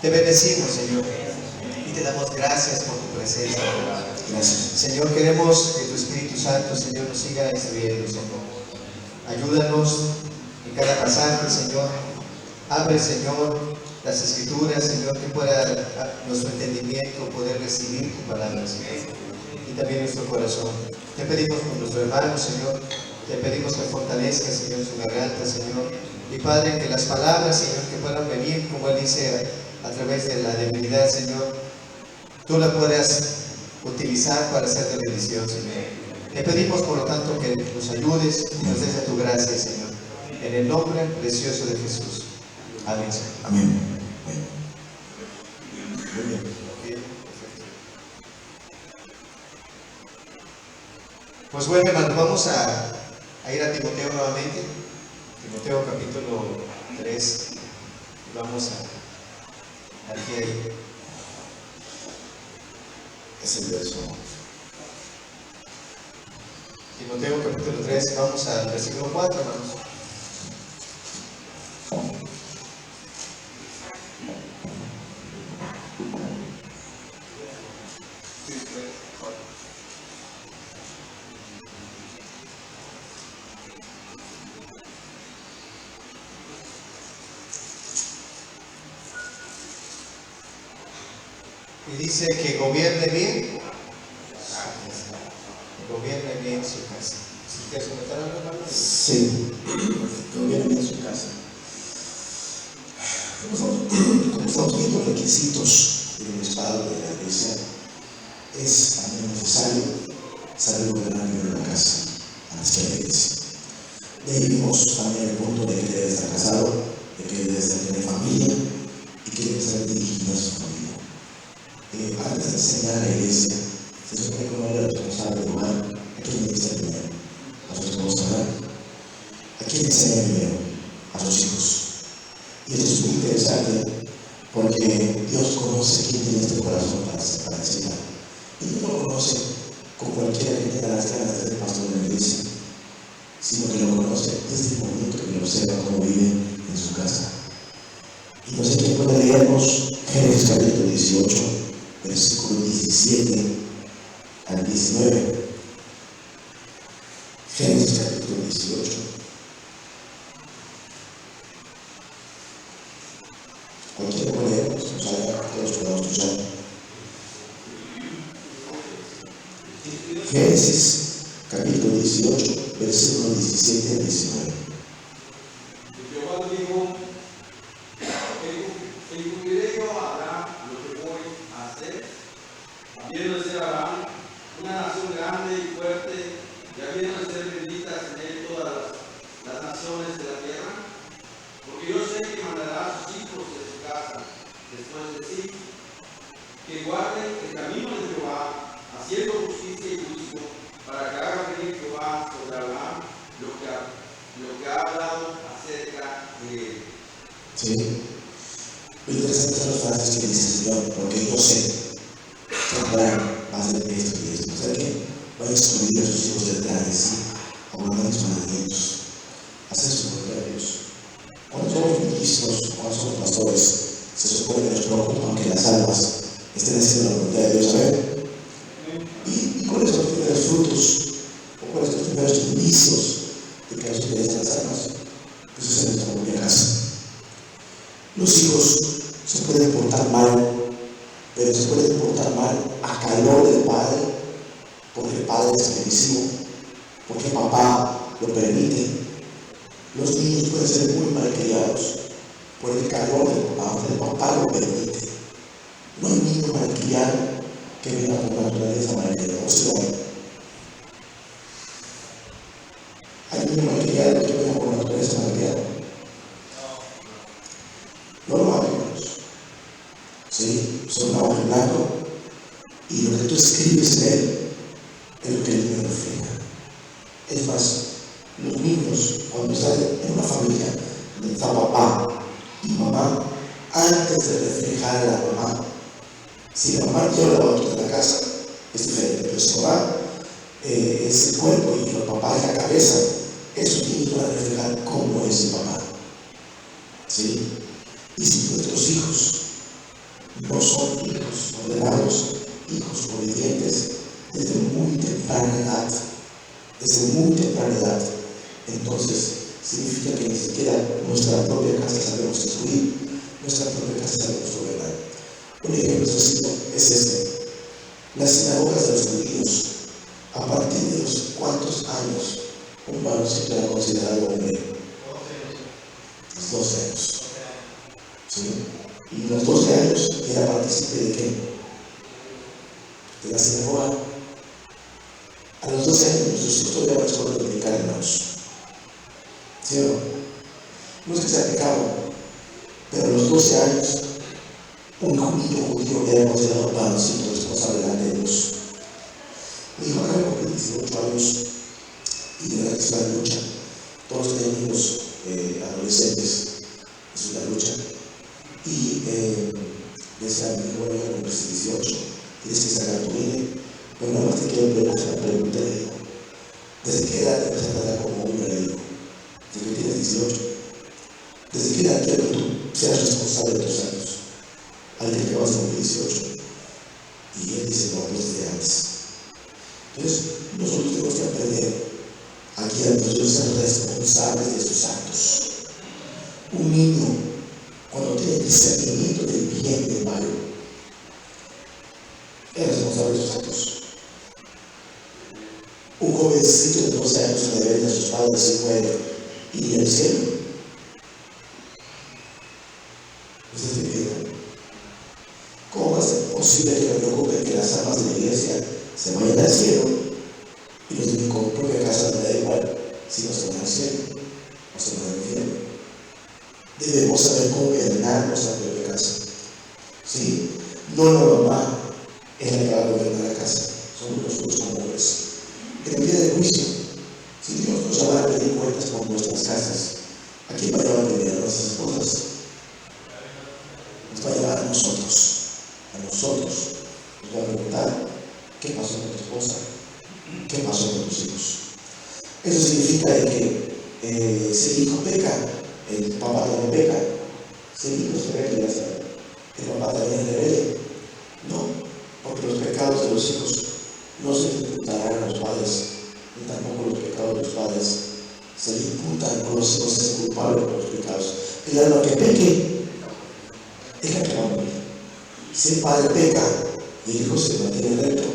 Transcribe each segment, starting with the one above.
Te bendecimos, Señor, y te damos gracias por tu presencia. Gracias. Señor, queremos que tu Espíritu Santo, Señor, nos siga instruyendo, Señor. Ayúdanos en cada pasaje, Señor. Abre, Señor, las Escrituras, Señor, que pueda nuestro entendimiento poder recibir tu palabra, Señor, y también nuestro corazón. Te pedimos por nuestro hermano, Señor. Te pedimos que fortalezca, Señor, su garganta, Señor. Y Padre, que las palabras, Señor, que puedan venir, como Él dice, a través de la debilidad, Señor, tú la puedas utilizar para hacer de bendición, Señor. Te pedimos, por lo tanto, que nos ayudes y nos des de tu gracia, Señor. En el nombre precioso de Jesús. Amén, Señor. Amén. Muy bien. Pues bueno, hermanos, vamos a ir a Timoteo nuevamente. Timoteo capítulo 3. Vamos a aquí ahí. Es el verso. Timoteo capítulo 3, vamos al versículo 4, hermanos. Y dice que gobierne bien. Gobierne bien su casa. ¿Si quieres comentar algo, hermano? Sí, gobierne en su casa. Como estamos viendo requisitos del estado de la iglesia, es también necesario saber gobernar bien la casa antes que la iglesia. De ahí vimos también el punto de que debe estar casado, de que debe tener familia y que debe estar dirigido a su familia. Antes de enseñar a la iglesia, se supone que uno era responsable de hogar. ¿A quién ministra primero? A su esposa, ¿verdad? ¿A quién enseña primero? A sus hijos. Y esto es muy interesante porque Dios conoce quién tiene este corazón para enseñar. Y no lo conoce con cualquiera que tenga las ganas de ser pastor de la iglesia, sino que lo conoce desde el momento que lo observa cómo vive en su casa. Y no sé quién puede leernos Génesis capítulo 18, versículo 17 al 19. Génesis capítulo 18. Cualquiera puede leernos, o sea, todos podemos escuchar. Génesis capítulo 18, versículo 17 al 19. Jehová dijo: ¿encubriré yo a Abraham lo que voy a hacer? Habiendo de ser Abraham una nación grande y fuerte, y habiendo de ser benditas en él todas las naciones de la tierra, porque yo sé que mandará a sus hijos de su casa después de sí, que guarden el camino de Jehová, haciendo justicia y juicio, para que haga venir Jehová sobre Abraham lo que ha hablado acerca de él. Sí. Lo interesante son las frases que dice Señor, porque yo sé que Abraham va a hacer esto y esto. O sea que va a excluir a sus hijos detrás de sí, a guardar los mandamientos, a hacer su voluntad de Dios. Cuando somos ministros, cuando somos pastores, se supone que nos preocupa aunque las almas estén haciendo la voluntad de Dios, ¿saben? ¿Y cuáles son los primeros frutos? ¿O cuáles son los primeros indicios de que nos interesan las almas? Pues es en nuestra propia casa. Los hijos se pueden portar mal, pero se pueden portar mal a calor del padre, porque el padre es permisivo, porque papá lo permite. Los niños pueden ser muy mal criados por el calor del papá, porque el papá lo permite. No hay niño mal criado que venga por naturaleza mal criado, o sea, hay niño mal criado que venga por naturaleza mal criado. No lo hay, hermanos. Sí, son una hoja en blanco y lo que tú escribes en él es lo que el niño refleja. Es más, los niños, cuando están en una familia donde está papá y mamá, antes de reflejar a la mamá, si la mamá lleva la batuta de la casa, es diferente, pero si mamá es el cuerpo y el papá es la cabeza, esos niños van a reflejar cómo es el papá. ¿Sí? Y si nuestros hijos no son hijos ordenados, hijos obedientes desde muy temprana edad. Desde muy temprana edad. Entonces, significa que ni siquiera nuestra propia casa sabemos instruir, nuestra propia casa sabemos gobernar. Un ejemplo sencillo es este. Las sinagogas de los judíos, a partir de los cuantos años un varoncito era considerado hombre, los 12 años. ¿Sí? Y los 12 años era partícipe de qué? De la sinagoga. A los 12 años nuestros hijos todavía van a la escuela dominical, hermanos. ¿Sí o no? No es que sea pecado, pero a los 12 años un niño judío era considerado varoncito responsable delante de Dios. Mi hijo acaba de cumplir 18 años y de verdad que es una lucha. Todos tienen hijos adolescentes, es una lucha. Y decía mi hijo, bueno, cumplir 18, tienes que sacar tu INE. Pero nada más te quiero preguntar una pregunta, le digo. ¿Desde qué edad te empiezas a tratar como hombre? Le digo. Desde que tienes 18. ¿Desde qué edad quiero que tú seas responsable de tus actos? Al que vas a cumplir 18. Y él dice, no, desde antes. Entonces, nosotros tenemos que aprender aquí a nosotros ser responsables de sus actos. Un niño, cuando tiene discernimiento del bien y del mal, es responsable de sus actos. Un jovencito de 12 años que le ven a sus padres y muere y en el cielo. ¿Ustedes me entienden? ¿Cómo va a ser posible que me preocupe que las almas de la iglesia se vayan al cielo y los de mi propia casa me da igual si no se van al cielo o se van al infierno? Debemos saber cómo gobernar nuestra propia casa. ¿Sí? No la mamá es la que va a gobernar la casa, somos nosotros como hombres. En el día del juicio, si Dios nos va a pedir cuentas por nuestras casas, ¿a quién va a llevar a pedir? ¿A nuestras esposas? Nos va a llevar a nosotros. A nosotros. Nos va a preguntar, ¿qué pasó con tu esposa? ¿Qué pasó con tus hijos? Eso significa que si el hijo peca, el papá también peca. Si el hijo es rebelde, el papá también es rebelde. No, porque los pecados de los hijos no se le imputarán a los padres, ni tampoco los pecados de los padres se le imputan o los hijos es culpable por los pecados. El alma que peque es la que va a morir. Si el padre peca y el hijo se mantiene recto,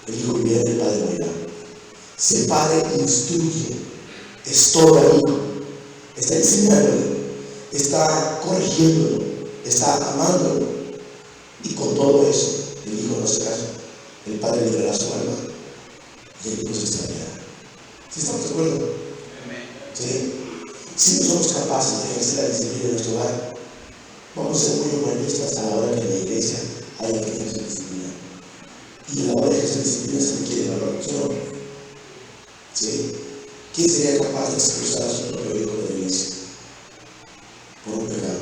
el hijo vivirá y el padre morirá. Si el padre instruye, estorba al hijo, está enseñándole, está corrigiéndolo, está amándolo, y con todo eso el hijo no se casa, el padre liberará su alma y el hijo se extrañará. ¿Sí estamos de acuerdo? ¿Sí? Si no somos capaces de ejercer la disciplina en nuestro hogar, vamos a ser muy humanistas a la hora que en la iglesia haya que ejercer disciplina. Y a la hora de ejercer disciplina se requiere valor, ¿sí o no? ¿Sí? ¿Quién sería capaz de expulsar a su propio hijo de la iglesia por un pecado?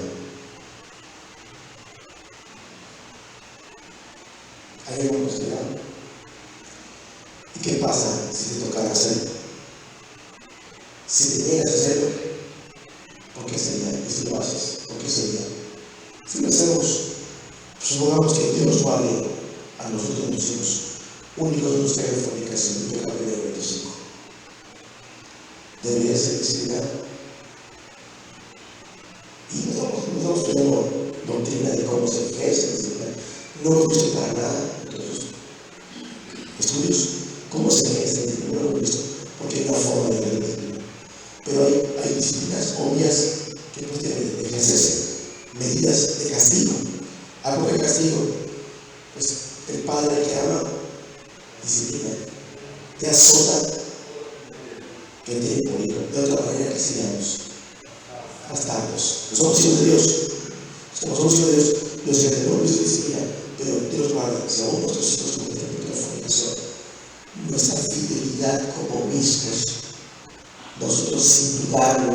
¿Hay algo considerado? ¿Y qué pasa si te tocara hacerlo? Si te niegas a hacerlo, ¿por qué sería? Y si lo haces, ¿por qué sería? Si lo hacemos, supongamos que Dios vale a nosotros y a nuestros hijos únicos de nuestra fornicación, un pecado de 25. Debería ser disciplinado. Y no estamos teniendo doctrina de cómo se ejerce disciplina. No hemos visto para nada entonces, estudios cómo se ejerce disciplina. No lo hemos visto porque hay una forma de ver disciplina. Pero hay disciplinas obvias que no tienen que ejercerse. Medidas de castigo. Algo de castigo. Pues el padre que ama disciplina te azota que tiene por hijo. De otra manera que sigamos bastardos. Somos hijos de Dios. Como somos hijos de Dios, los que tenemos disciplina, pero Dios guarda, si aún nuestros hijos cometen pecado de fornicación, nuestra fidelidad como obispos, nosotros sin dudarlo,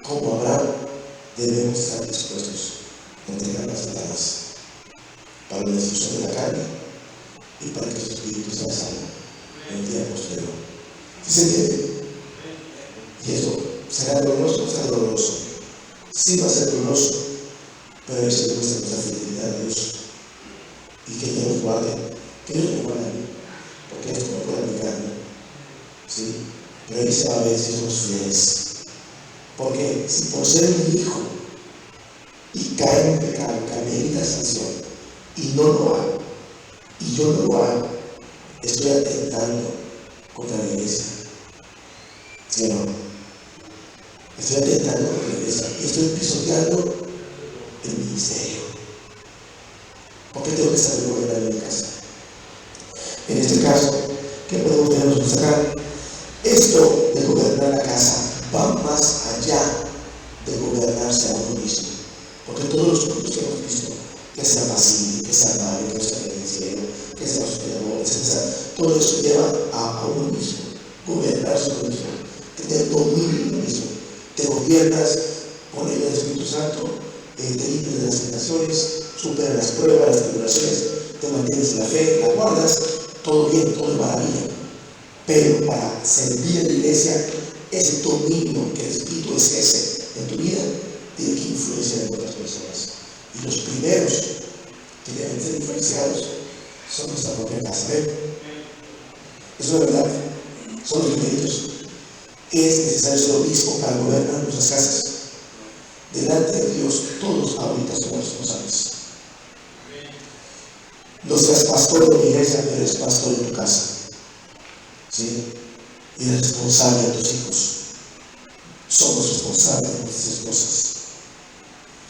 como Abraham, debemos estar dispuestos a entregar las almas para la destrucción de la carne y para que su espíritu sea salvo en el día posterior. ¿Sí se entiende? Y eso será doloroso, será doloroso. Sí va a ser doloroso, pero eso demuestra nuestra fidelidad a Dios nos guarde, que Dios me guarde a mí, porque esto no puede aplicarme, ¿sí? Pero ahí se va a ver si somos fieles, porque si por ser un hijo y cae en pecado, que la sanción, y no lo hago, y yo no lo hago, estoy atentando contra la iglesia, ¿sí o no? Estoy atentando contra la iglesia y estoy pisoteando el ministerio. ¿Por qué tengo que saber gobernar en mi casa? En este caso, ¿qué tenemos que sacar? Esto de gobernar la casa va más allá de gobernarse a uno mismo. Porque todos los puntos que hemos visto, que sea pasivo, que sea amable, que sea penitenciero, que sea hospedador, etc., todo eso lleva a uno mismo, gobernarse a uno mismo, tener dominio de uno mismo. Te gobiernas con el Espíritu Santo, te limpias de las tentaciones, superas las pruebas, las tribulaciones, te mantienes en la fe, la guardas, todo bien, todo es maravilla. Pero para servir en la iglesia, ese dominio que el Espíritu ejerce en tu vida tiene que influenciar en otras personas. Y los primeros que deben ser influenciados son nuestra propia casa. ¿Ven? Eso es verdad. Son los primeros. Es necesario ser obispo para gobernar nuestras casas. Delante de Dios, todos ahorita somos responsables. No seas pastor de mi iglesia, pero eres pastor de tu casa. ¿Sí? Y eres responsable de tus hijos. Somos responsables de nuestras esposas.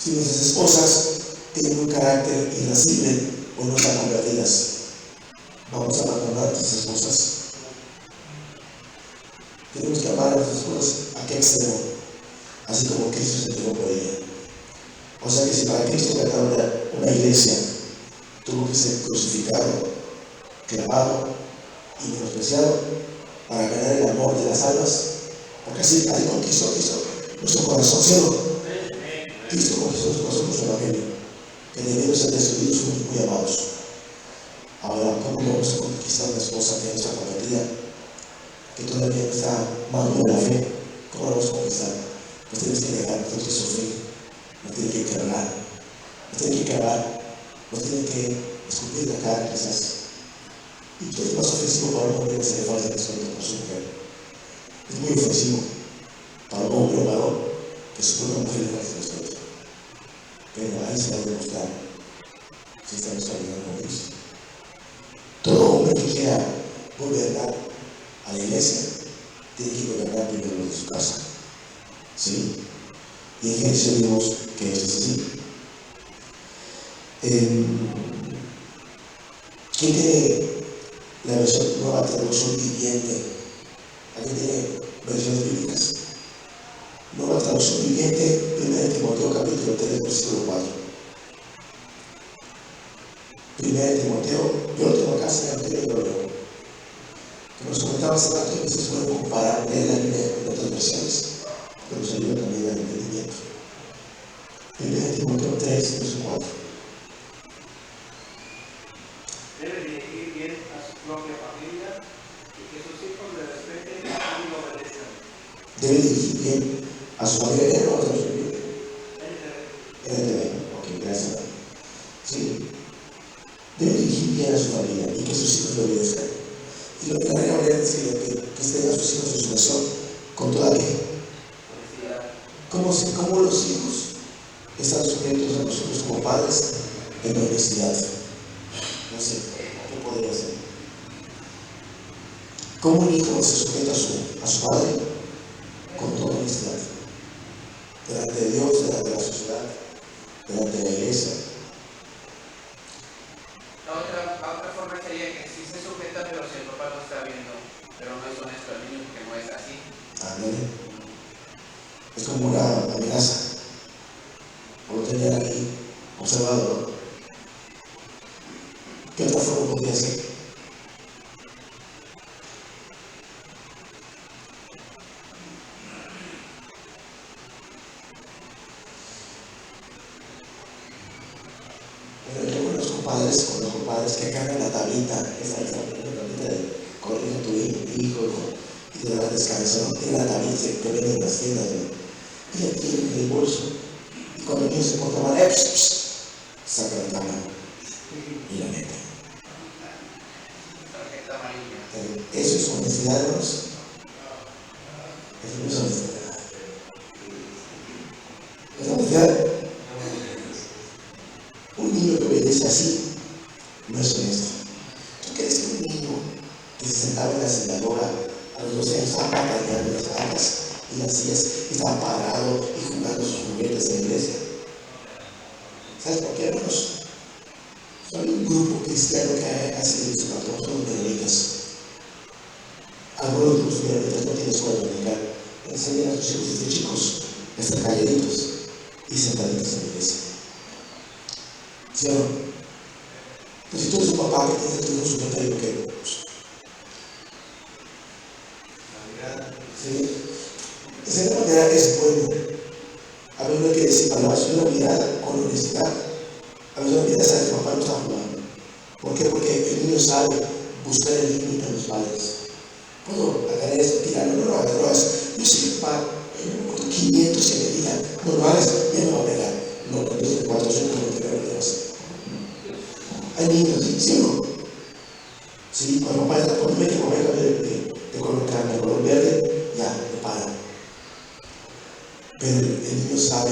Si nuestras esposas tienen un carácter irascible o no están convertidas, vamos a abandonar a nuestras esposas. Tenemos que amar a nuestras esposas a qué extremo, así como Cristo se entregó por ella. O sea que si para Cristo ganar una iglesia tuvo que ser crucificado, clavado y menospreciado para ganar el amor de las almas, porque así conquistó Cristo nuestro corazón ciego. Cristo conquistó nuestro corazón con su evangelio, que debemos ser destruidos, somos muy amados. Ahora, ¿cómo vamos a conquistar una esposa que no está convertida, que todavía no está madura en la fe? ¿Cómo la vamos a conquistar? Nos tenemos que negar, nos tenemos que sufrir, nos tienen que quebrar, nos tienen que cavar, nos tienen que escupir la cara quizás. Y todo es más ofensivo para un hombre que se le falta respeto por su mujer. Es muy ofensivo para un hombre o varón que su propia mujer le falta respeto. Pero ahí se va a demostrar si está nuestra vida con Cristo. Todo hombre que quiera gobernar a la iglesia tiene que gobernar primero de su casa. ¿Sí? Y en Génesis vimos que esto es así. ¿Quién tiene la versión nueva traducción viviente? ¿Alguien tiene versiones bíblicas? Nueva traducción viviente, 1 Timoteo capítulo 3, versículo 4. 1 Timoteo, yo lo tengo acá, se me lo leo. Que nos comentaba hace rato, que se puede comparar, leer la Biblia con otras versiones, pero nos ayuda también al entendimiento. 1 Timoteo 3, verso 4. Debe dirigir bien a su propia familia y que sus hijos le respeten y lo obedezcan. Debe dirigir bien a su familia. ¿No lo estamos viendo? Ok, gracias. Sí. Debe dirigir bien a su familia y que sus hijos le obedezcan. Y lo que la Reina Valera decía que tengan a sus hijos en su nación con toda qué. ¿Cómo los hijos están sujetos a nosotros como padres en la honestidad? No sé, ¿qué podría ser? ¿Cómo un hijo se sujeta a su padre? Con toda honestidad. Delante de Dios, delante de la sociedad, delante de la iglesia. La otra forma sería que sí se sujeta, pero si el papá no está viendo, pero no es honesto al niño porque no es así. Amén. Es como una amenaza. Por lo tener aquí observado. ¿Qué otra forma podría ser? Pero yo conozco padres que cargan la tablita, esa tablita de corrijo a tu hijo y te da descanso, ¿no? Tiene la tablita que venden en las tiendas, ¿no? Y la tienen en el bolso. Y cuando el niño se porta mal, saca la tabla y la mete. Eso es honestidad, hermanos. Eso no es honestidad. ¿Es honestidad? Un niño que obedece así no es honesto. ¿Tú crees que un niño que se sentaba en la sinagoga a los 12 años estaba batallando en las bancas y las sillas y estaba parado y jugando sus juguetes en la iglesia? ¿Sabes por qué, hermanos? Son un grupo cristiano que hace eso, son menonitas. Algunos de los menonitas no tienen escuela dominical. Enseñan a sus hijos desde chicos a estar calladitos y sentaditos en la iglesia. ¿Sí o no? Pues si tú eres un papá que tiene a tu hijo sujetado, ¿qué? ¿Sí? De cierta manera es bueno. A veces no hay que decir palabras, una mirada con honestidad. A veces una mirada sabe que papá no está jugando. ¿Por qué? Porque el niño sabe buscar el límite a los padres. Puedo agarrar esto, tirarlo, no lo hagas, no lo hagas. Yo sé que papá, en un momento 500 que me digan, no lo hagas, ya me va a pegar. No, entonces de 400 no te voy a hacer. Hay niños, ¿sí o no? Sí, cuando papá está, cuando me dice papá de color carne, de color verde, ya, me para. Pero el niño sabe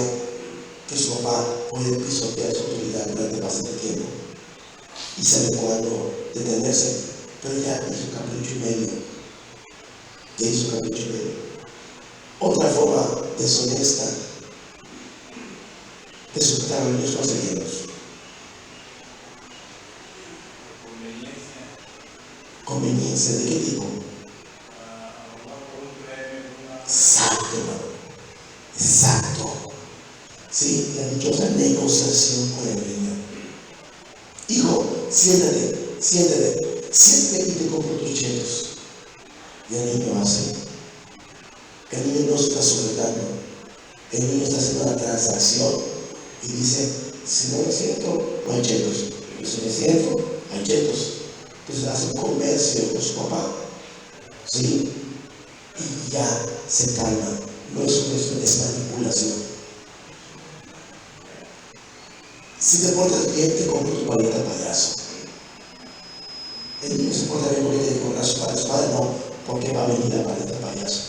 que su papá puede pisotear su autoridad durante bastante tiempo y sabe cuándo detenerse, pero ya hizo capricho y medio. Ya hizo capricho y medio. Otra forma deshonesta de sujetar a los niños conseguidos. Conveniencia, ¿de qué tipo? Exacto, hermano. Exacto. Sí, la dichosa negociación con el niño. Hijo, siéntate y te compro tus chetos. Y el niño hace. El niño no se está sujetando. El niño está haciendo una transacción y dice, si no me siento, no hay chetos. Pero si me siento, hay chetos. Entonces hace un comercio con su papá. ¿Sí? Y ya se calma. No es una es manipulación. Si te portas bien, te compro tu paleta payaso. El niño se porta bien porque tiene que comprar su padre, no, porque va a venir la paleta payaso.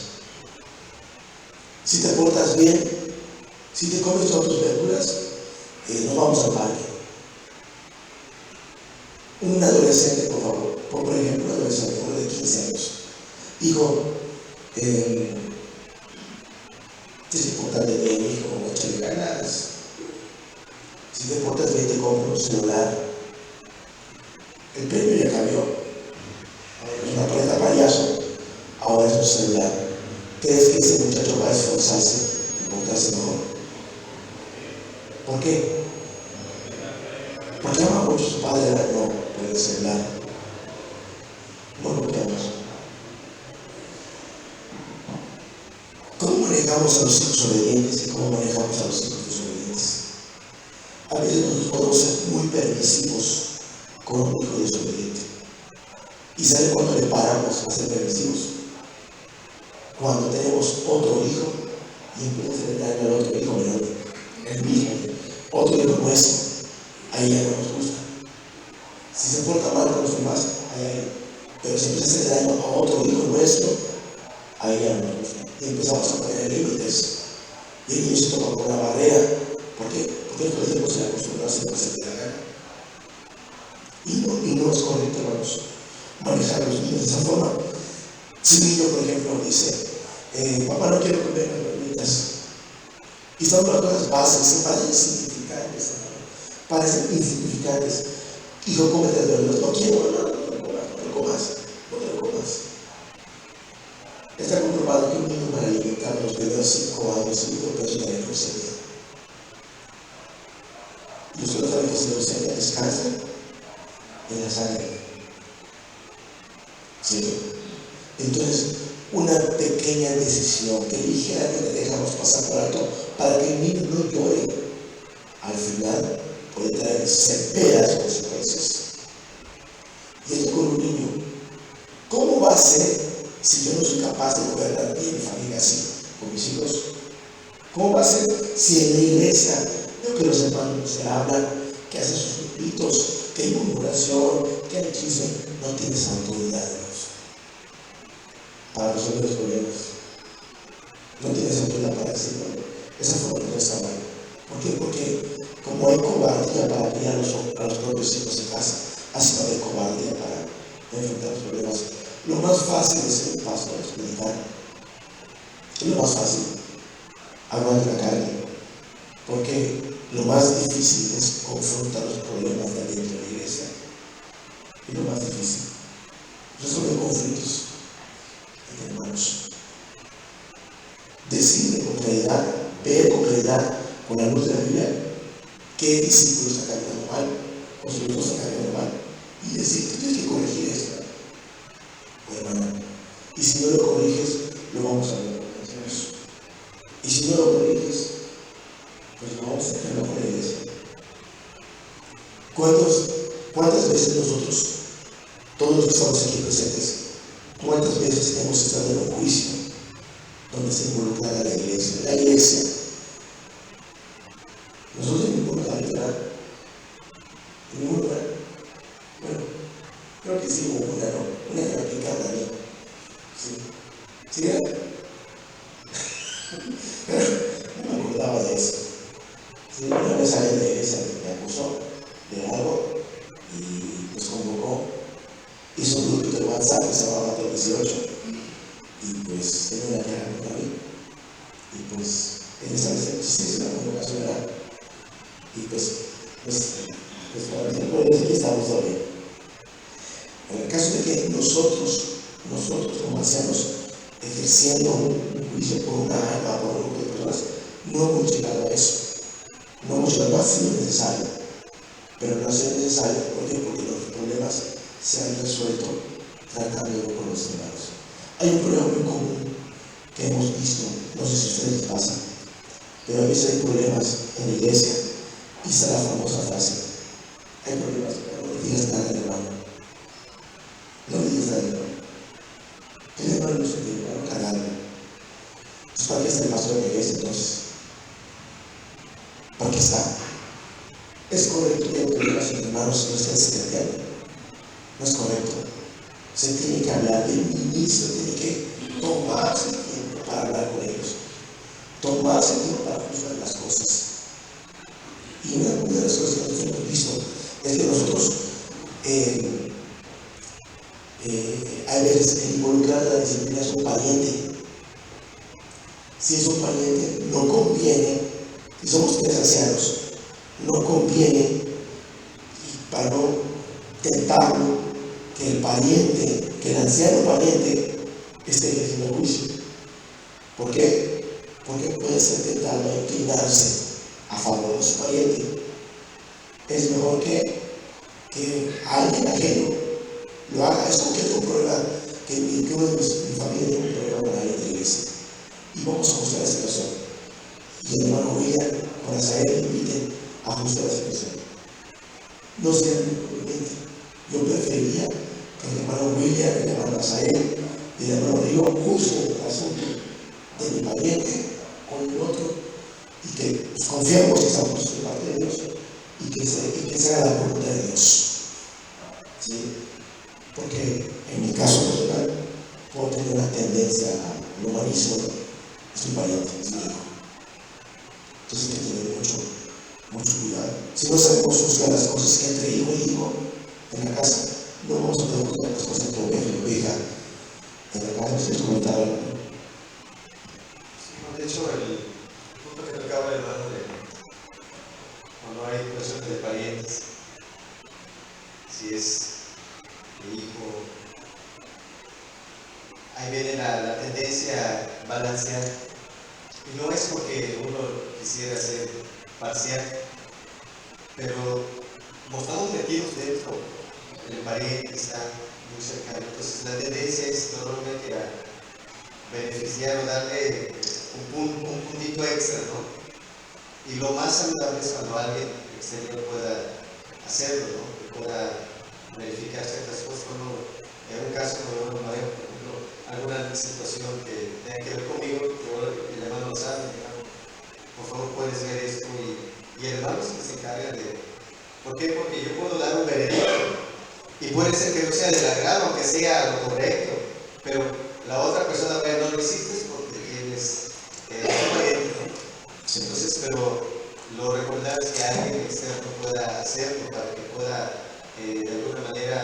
Si te portas bien, si te comes todas tus verduras, nos vamos al parque. Un adolescente, por favor, por ejemplo, un adolescente, uno de 15 años, hijo, tienes que portarte bien, hijo, échale ganas. Si te portas bien, te compro un celular. El premio ya cambió. Ahora es una paleta payaso, ahora es un celular. ¿Crees que ese muchacho va a esforzarse en portarse mejor? ¿Por qué? Porque ama mucho a su padre, no por el celular. No lo queremos. ¿Cómo manejamos a los hijos obedientes y cómo manejamos a los hijos desobedientes? A veces nosotros podemos ser muy permisivos con un hijo desobediente. ¿Y sabe cuándo le paramos a ser permisivos? Cuando tenemos otro hijo y empieza a hacer daño al otro hijo menor, el mismo, otro hijo nuestro, ahí ya no nos gusta. Si se porta mal con los demás, ahí. Pero si empieza a hacer daño a otro hijo nuestro, ahí ya no nos gusta. Y empezamos a poner límites. Y el niño se toca con una barrera. ¿Por qué? Porque nosotros tenemos que acostumbrarse a hacer de la gana. Y no es correcto, hermanos, manejar a los niños de esa forma. Si un niño, por ejemplo, dice, papá, no quiero comer las verduras. Y son las cosas básicas, parecen insignificantes, parecen insignificantes. Hijo, cómete las verduras. No quiero, no te lo comas. Está comprobado que un niño para alimentar a los primeros 5 años, 5 pesos de leucemia. Y ustedes saben que si la leucemia descansa en la sangre. ¿Sí? Entonces, una pequeña decisión que ligeramente dejamos pasar por alto para que el niño no llore, al final puede traer severas consecuencias. Y esto con un niño, ¿cómo va a ser si yo no soy capaz de gobernar bien mi familia así con mis hijos? ¿Cómo va a ser si en la iglesia veo que los hermanos se hablan que hace sus gritos, que hay murmuración, que hay chisme, no tienes autoridad, Dios, para resolver los problemas. No tienes autoridad para decirlo. Esa forma no está mal. ¿Por qué? Porque como hay cobardía para criar a los propios hijos en casa, así va a haber cobardía para enfrentar los problemas. Lo más fácil de ser un pastor es predicar. Es lo más fácil. Aguante la carne. Porque lo más difícil es confrontar los problemas de dentro de la iglesia. Es lo más difícil. Resolver conflictos entre hermanos. Decirle con claridad, ver con claridad, con la luz de la Biblia, qué discípulo está caminando mal, o si no está caminando mal, y decir, tú tienes que corregir esto, o hermana. Y si no lo corriges, lo vamos a ver con eso. Y si no lo corriges, pues lo vamos a tenerlo con la iglesia. ¿Cuántas veces nosotros, todos los que estamos aquí presentes, cuántas veces hemos estado en un juicio donde se involucra la iglesia? La iglesia. Nosotros en ningún lugar, ¿verdad? En ningún lugar. Bueno, creo que sí hubo una, ¿no? Una que me aplicaron a mí. Sí. ¿Sí era? No me acordaba de eso. Sí, una vez alguien de la iglesia me acusó de algo y nos convocó. Hizo un grupo de WhatsApp que se llamaba Mateo 18 y pues tenía una queja contra mí. Y pues en esa vez sí una convocación era. Y pues por ejemplo, aquí estamos todavía. En el caso de que nosotros como ancianos, ejerciendo un juicio por una alma, por un grupo de personas, no hemos llegado a eso. No hemos llegado, no ha sido necesario. Pero no ha sido necesario, ¿por qué? Porque los problemas se han resuelto tratándolo con los hermanos. Hay un problema muy común que hemos visto, no sé si a ustedes les pasa, pero a veces hay problemas en la iglesia. Y está la famosa frase: hay problemas, pero no le digas nada al hermano. No le digas nada al hermano. El hermano no se tiene para cargarlo. Entonces, ¿para qué está el pastor de la iglesia entonces? ¿Para qué está? Es correcto que hay problemas en hermanos que no estén secretariando. No es correcto. Se tiene que hablar del ministro, tiene que tomarse el tiempo para hablar con ellos. Tomarse el tiempo para juzgar las cosas. Y una de las cosas que nosotros hemos visto es que nosotros hay veces el involucrar la disciplina es un pariente. Si es un pariente, no conviene, si somos tres ancianos, no conviene, y para no tentarlo, que el pariente, que el anciano pariente esté ejerciendo el juicio. ¿Por qué? Porque puede ser tentado a inclinarse a favor de su pariente. Es mejor que alguien ajeno lo haga. Es como que tengo un problema, que uno de mi familia tiene un problema con alguien de la iglesia. Y vamos a ajustar la situación. Y el hermano William, con Azael, inviten a ajustar la situación. No sea inconveniente. Yo preferiría que el hermano William, el hermano Azael y el hermano Río juzguen el asunto de mi pariente con el otro, y que confiemos que estamos de parte de Dios y que se haga la voluntad de Dios. ¿Sí? Porque en mi caso personal puedo tener una tendencia al humanismo. Es mi pariente, es mi hijo. Entonces hay que tener mucho cuidado. Si no sabemos juzgar las cosas entre hijo y hijo en la casa, no vamos a poder juzgar las cosas entre oveja y oveja en la casa. ¿Ustedes comentaron? De hecho, el punto que tocaba el hermano de cuando hay relaciones de parientes, si es de hijo, ahí viene la tendencia a balancear. Y no es porque uno quisiera ser parcial, pero como estamos metidos dentro, el pariente está muy cercano. Entonces la tendencia es normalmente a beneficiar o darle un puntito extra, ¿no? Y lo más saludable es cuando alguien exterior pueda hacerlo, ¿no? Que pueda verificar ciertas cosas. Como en un caso como yo manejo, por ejemplo, alguna situación que tenga que ver conmigo, el hermano lo sabe, por favor puedes ver esto, y el hermano es el que se encarga de ¿Por qué? Porque yo puedo dar un veredicto y puede ser que no sea del agrado, aunque sea lo correcto, pero la otra persona no lo hiciste porque tienes un pariente, ¿no? Entonces, pero lo recomendable es que alguien externo pueda hacerlo para que pueda de alguna manera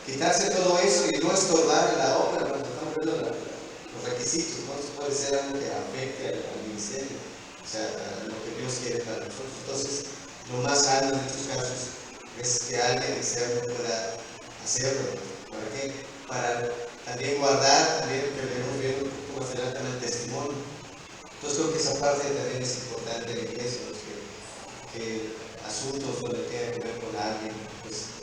quitarse todo eso y no estorbar la obra, cuando estamos viendo los requisitos, ¿no? Eso puede ser algo que afecte al ministerio, o sea, a lo que Dios quiere para nosotros. Entonces, lo más sano en estos casos es que alguien externo pueda hacerlo. ¿Para qué? Para también guardar, también que veremos viendo un poco más adelante el testimonio. Entonces creo que esa parte también es importante en la iglesia, ¿no? que asuntos donde tenga que ver con alguien, pues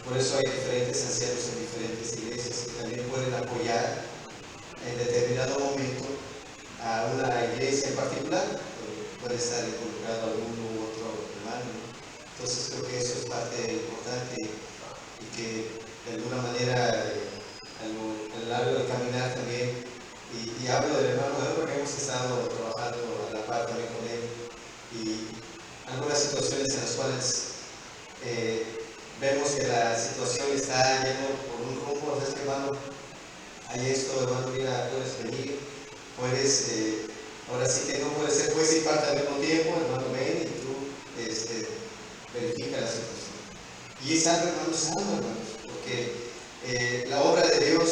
por eso hay diferentes ancianos en diferentes iglesias que también pueden apoyar en determinado momento a una iglesia en particular, puede estar involucrado alguno u otro hermano. Entonces creo que eso es parte importante y que de alguna manera a lo largo del caminar también, y hablo del hermano Pedro porque hemos estado trabajando a la par también con él, y algunas situaciones en las cuales vemos que la situación está yendo por un rumbo. ¿Sabes qué, hermano? Hay esto, hermano, mira, puedes venir, puedes, ahora sí que no puede ser juez y parte al mismo tiempo, hermano, ven y tú verifica la situación. Y es algo, hermanos, sano, hermanos, porque la obra de Dios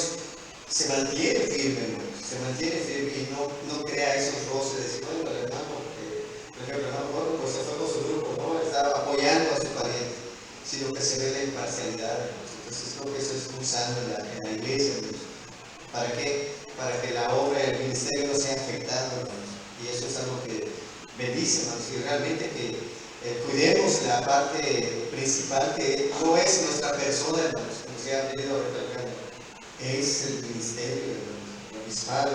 se mantiene firme, hermanos, se mantiene firme y no crea esos roces de decir, bueno, el hermano, por ejemplo, el hermano Jorge, pues se fue con su grupo, ¿no? Estaba apoyando a su pariente, sino que se ve la imparcialidad, hermanos. Entonces creo que eso es muy sano en la iglesia, hermanos. ¿Para qué? Para que la obra y el ministerio no sea afectado, hermanos. Y eso es algo que bendice, hermanos, y realmente que cuidemos la parte principal, que no es nuestra persona, hermanos, como se ha venido recalcando, es el ministerio, hermanos, el obispado,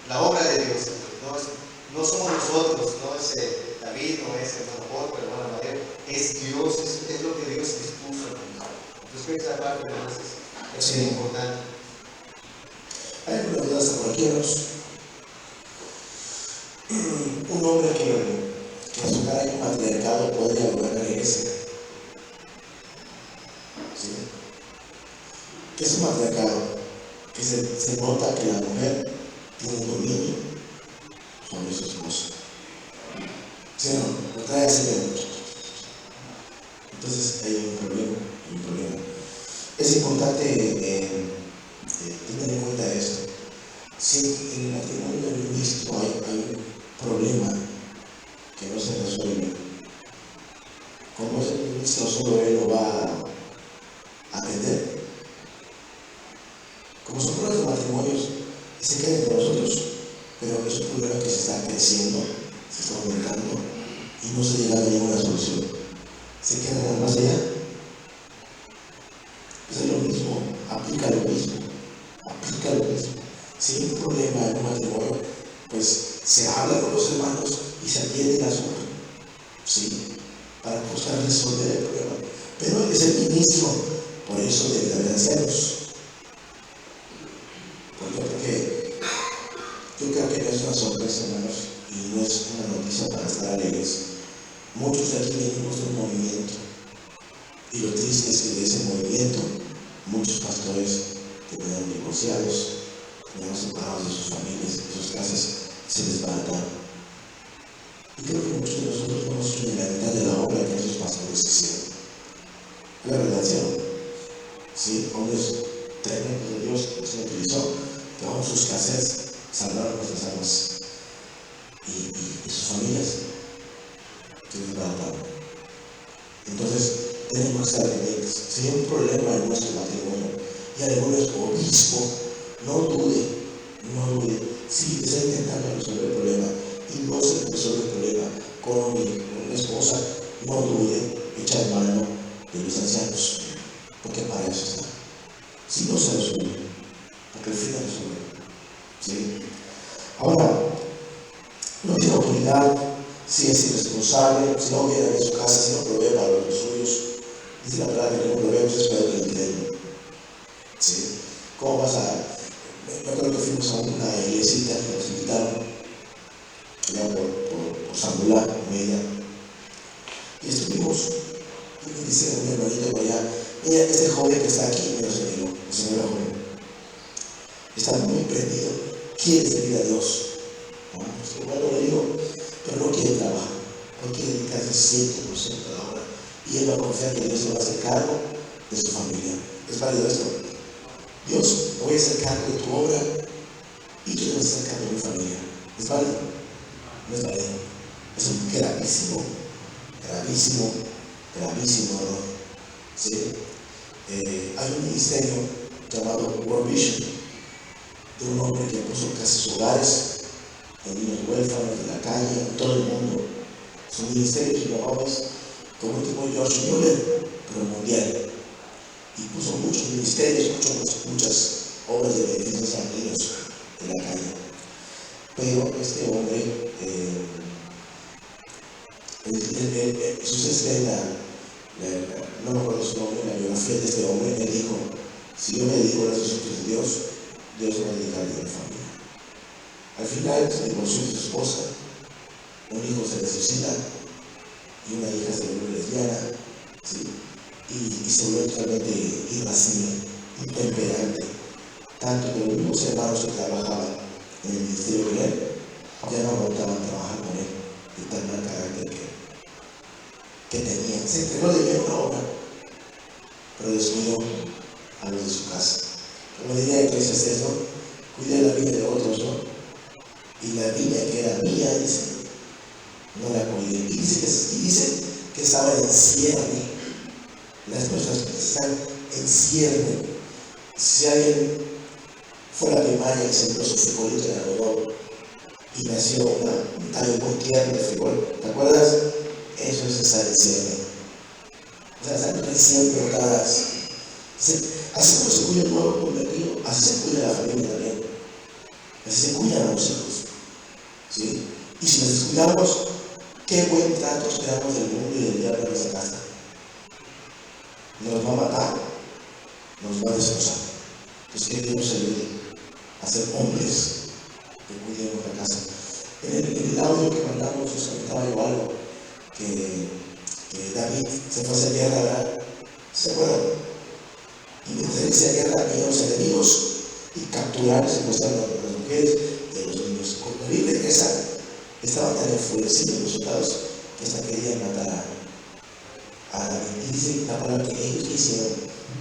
la obra de Dios, hermanos. No somos nosotros, no es David, no es hermano Jorge, hermano Madero, es Dios, es lo que Dios dispuso, hermanos. Entonces esa parte, hermanos, es muy importante. Hay algunas dudas por aquí, hermanos. Un hombre que en su cara hay un matriarcado podría gobernar la iglesia. ¿Sí? ¿Qué es un matriarcado? Que se nota que la mujer tiene un dominio sobre su esposo. ¿Sí o no? Lo trae así de. Entonces hay un problema. Es importante tener en cuenta esto. Si en el matrimonio del ministro hay un problema que no se resuelve, como es el ministro, solo él lo va a atender. Como son problemas de matrimonios, se quedan entre nosotros, pero es un problema que se está creciendo, se está aumentando y no se llega a ninguna solución. Se quedan más allá. Es lo mismo, aplica lo mismo. Si hay un problema en un matrimonio, pues se habla con los hermanos y se atiende el asunto, ¿sí? Para buscar resolver el problema. Pero él es el ministro, por eso debe haber ancianos. Porque yo creo que no es una sorpresa, hermanos, y no es una noticia para estar alegres. Muchos de aquí venimos de un movimiento, y lo triste es que de ese movimiento muchos pastores terminaron divorciados, terminaron separados de sus familias, de sus casas, se desbarataron. Y creo que muchos de nosotros no hemos hecho ni la mitad de la obra que esos pastores hicieron. La verdad, sí, hombres tremendos de Dios que se utilizó, llevaron sus cassettes, salvaron nuestras almas y sus familias se desbarataron. Entonces, tenemos que estar pendientes. Si hay un problema en nuestro matrimonio y algún obispo, no dude. Si está intentando resolver el problema y no se resuelve el problema con una esposa, no dude, echa mano de los ancianos, porque para eso está. Si no se resuelve, porque al final resuelve. ¿Sí? Ahora, no tiene autoridad, si es irresponsable, si no viene de su casa, si no provee para los suyos. Dice la verdad que no proveemos, es peor que el dinero. ¿Sí? ¿Cómo vas a...? Me acuerdo que fuimos a una iglesita que nos invitaron allá por San Media y estuvimos dice un hermanito por allá, mira, este joven que está aquí, me lo señaló, el señor joven, está muy prendido, quiere servir a Dios. ¿No? Pues, bueno, le digo, pero no quiere trabajar, no quiere dedicarse 100% a la obra. Y él va a confiar que Dios le va a hacer cargo de su familia. ¿Es válido esto? Dios, me voy a hacer cargo de tu obra y tú te vas a hacer cargo de mi familia. ¿Es válido? No es válido. Es un gravísimo error. ¿Sí? Hay un ministerio llamado World Vision, de un hombre que puso casi hogares en niños huérfanos de la calle, en todo el mundo. Su ministerio es como tipo George Muller, pero mundial. Y puso muchos ministerios, muchas obras de beneficencia a niños en la calle. Pero este hombre, sucede no me acuerdo su nombre, la biografía de este hombre, me dijo, si yo me dedico a los asuntos de Dios, Dios me va a dedicar a mi familia. Al final se divorció de su esposa, un hijo se le suicida y una hija se vuelve lesbiana, ¿sí? Y se vuelve totalmente irascible, intemperante, tanto que los mismos hermanos que trabajaban en el ministerio con él ya no aguantaban trabajar con él, de tan mal carácter que tenía. Se entregó de bien una obra, pero descuidó a los de su casa. Como diría Eclesiastés, ¿no? Cuidé la vida de otros, ¿no? Y la viña que era mía, dice, no la cuidé. Y dice que estaba en cierne. Las personas que están en cierne. Si alguien fue a la primaria y sembró su frijolito en algodón y nació un tallo muy tierno de frijol, ¿te acuerdas? Eso es estar en cierne. O sea, están recién brotadas. Así como se cuida el nuevo convertido, así se cuida la familia también. Así se cuidan a los hijos. ¿Sí? Y si nos descuidamos, ¿qué buen trato esperamos del mundo y del diablo en nuestra casa? Nos va a matar, nos va a destrozar. Entonces, que Dios nos ayude a ser hombres que cuiden nuestra casa. En el audio que mandamos, os comentaba yo algo, que David se fue a hacer guerra, ¿verdad? ¿Se acuerdan? Y mientras él hacía guerra, había los enemigos y capturaron, secuestraron a las mujeres y a los niños. Cuando David regresa, estaban tan enfurecidos los soldados que hasta querían matar a David. Y dice la palabra que ellos hicieron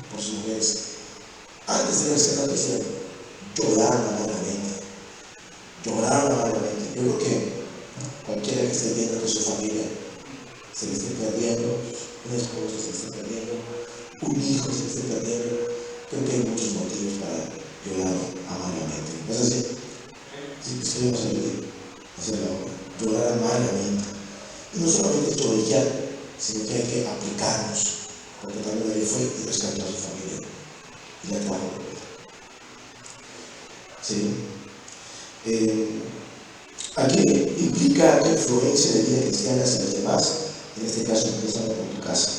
por sus mujeres. Antes de verse la hicieron, lloraron amargamente. Lloraron amargamente. Yo creo que cualquiera que esté viendo que su familia se le esté perdiendo, un esposo se le esté perdiendo, un hijo se le esté perdiendo, creo que hay muchos motivos para llorar amargamente. ¿No es así? Sí, pues queremos hacer la obra, llorar amargamente. Y no solamente llorar, sino que hay que aplicarnos, porque también David fue y rescató a su familia y la trajo. ¿Sí? Aquí implica qué influencia de vida cristiana hacia los demás, en este caso empezando con tu casa.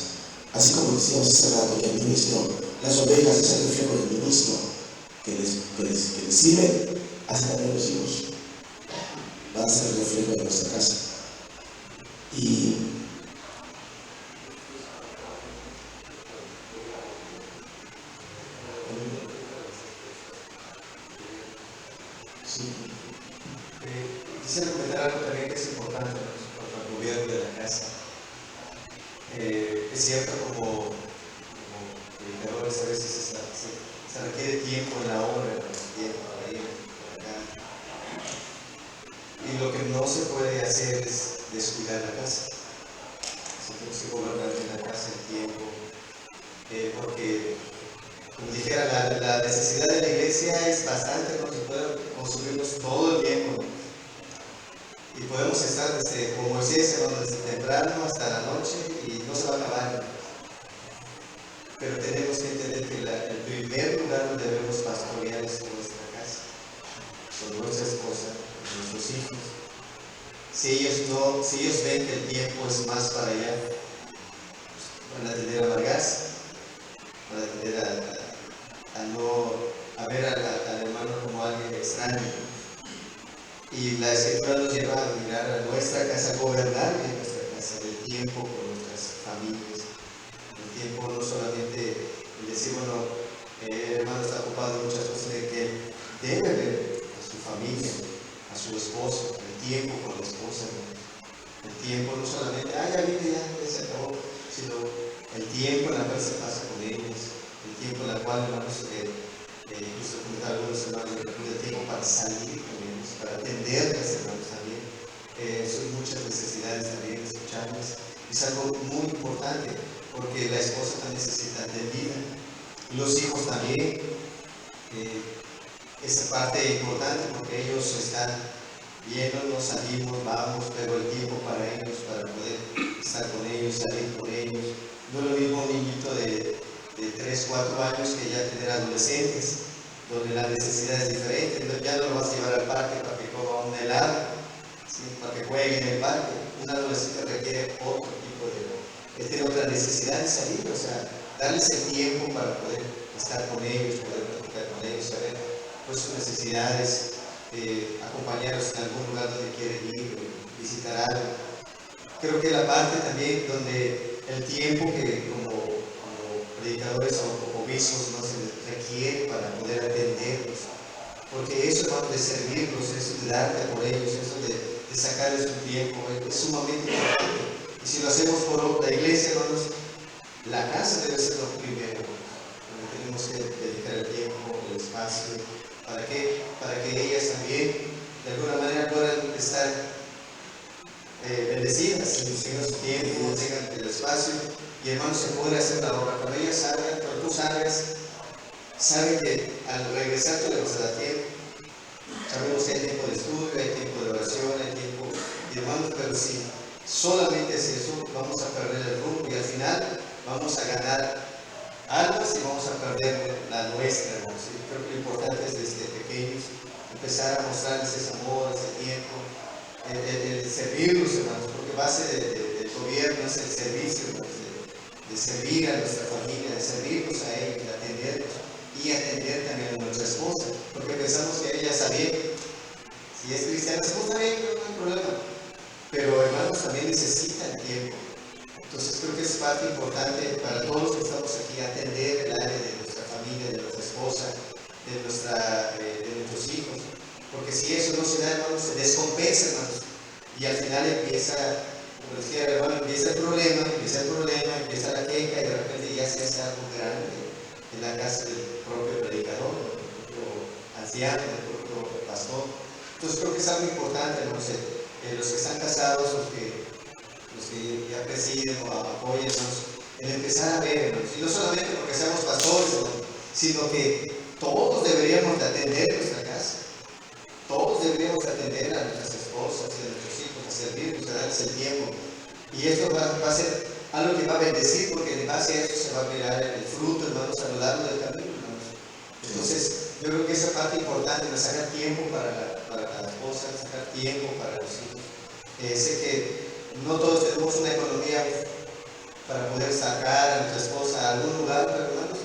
Así como decíamos hace rato que el ministro, las ovejas es el reflejo del ministro que les sirve, así también los hijos van a ser el reflejo de nuestra casa. Y quisiera comentar algo también que es importante para el gobierno de la casa. Es cierto, como predicadores a veces se requiere tiempo en la obra, tiempo para ir por acá. Y lo que no se puede hacer es descuidar la casa. Se tiene que gobernar en la casa el tiempo, porque, como dijera, la necesidad de la iglesia es bastante, no se puede consumirnos todo el tiempo. Y podemos estar como Moisés, desde temprano hasta la noche y no se va a acabar. Pero tenemos que entender que el primer lugar donde debemos pastorear es nuestra casa, con nuestra esposa, con nuestros hijos. Si ellos ven que el tiempo es más para allá, van a tender a amargarse, van a tender a ver al hermano como alguien extraño. Y la Escritura nos lleva a mirar a nuestra casa, a gobernar en nuestra casa, el tiempo con nuestras familias, tiempo no solamente el decir, bueno, el hermano está ocupado en muchas cosas, de que él debe ver a su familia, a su esposo, el tiempo con la esposa, ¿no? El tiempo no solamente, ya vine, ya se acabó, sino el tiempo en la cual se pasa con ellos, el tiempo en el cual, hermanos, incluso con algunos hermanos, el tiempo para salir con ellos, para atenderles, hermanos, también. Son muchas necesidades también, escucharles. Es algo muy importante, porque la esposa también necesita atendida, los hijos también. Esa parte importante, porque ellos están viéndonos, salimos, vamos, pero el tiempo para ellos, para poder estar con ellos, salir con ellos. No es lo mismo un niñito de 3, 4 años que ya tener adolescentes, donde la necesidad es diferente. Ya no lo vas a llevar al parque para que coma un helado, ¿sí? Para que juegue en el parque. Un adolescente requiere otro tipo de, tiene otra necesidad de salir, o sea, darles el tiempo para poder estar con ellos, poder platicar con ellos, saber pues, sus necesidades, acompañarlos en algún lugar donde quieren ir, visitar algo. Creo que la parte también donde el tiempo que como predicadores o obispos nos requiere para poder atenderlos, porque eso, hermano, de servirlos, eso de darte por ellos, eso de sacarles un tiempo, es sumamente importante. Y si lo hacemos por la iglesia, hermanos, la casa debe ser lo primero, donde tenemos que dedicar el tiempo, el espacio. ¿Para qué? Para que ellas también de alguna manera puedan estar bendecidas, tengan su tiempo, tengan el espacio y hermanos se puede hacer la obra. Cuando ellas salgan, cuando tú salgas, saben que al regresar tú le vas a dar tiempo. Sabemos que hay tiempo de estudio, hay tiempo de oración, hay tiempo de hermanos, pero si solamente es eso, vamos a perder el rumbo y al final vamos a ganar almas y vamos a perder la nuestra, hermanos. Creo que lo importante es desde pequeños empezar a mostrarles ese amor, ese tiempo, el servirlos, hermanos, porque base del gobierno es el servicio, hermanos, de servir a nuestra familia, de servirlos a ellos, de atenderlos y atender también a nuestra esposa, porque pensamos que ella está bien, si es cristiana, está bien, no hay problema, pero hermanos también necesitan tiempo. Entonces creo que es parte importante para todos los que estamos aquí atender el área de nuestra familia, de nuestra esposa, de nuestros hijos, porque si eso no se da, hermanos, se descompensa, hermanos, y al final empieza, como decía el hermano, empieza el problema, empieza la queja y de repente ya se hace algo grande en la casa del propio predicador, del propio anciano, del propio pastor. Entonces creo que es algo importante, hermanos, los que están casados, los que ya presiden o apoyen, en empezar a ver, hermanos, y no solamente porque seamos pastores, hermanos, sino que todos deberíamos de atender nuestra casa, todos deberíamos atender a nuestras esposas y a nuestros hijos, a servirlos, a darles el tiempo, y esto va a ser algo que va a bendecir, porque en base a eso se va a mirar el fruto, hermanos, a lo largo del camino, hermanos. Entonces yo creo que esa parte importante de sacar tiempo para la esposa, sacar tiempo para los hijos. Sé que no todos tenemos una economía para poder sacar a nuestra esposa a algún lugar, pero hermanos,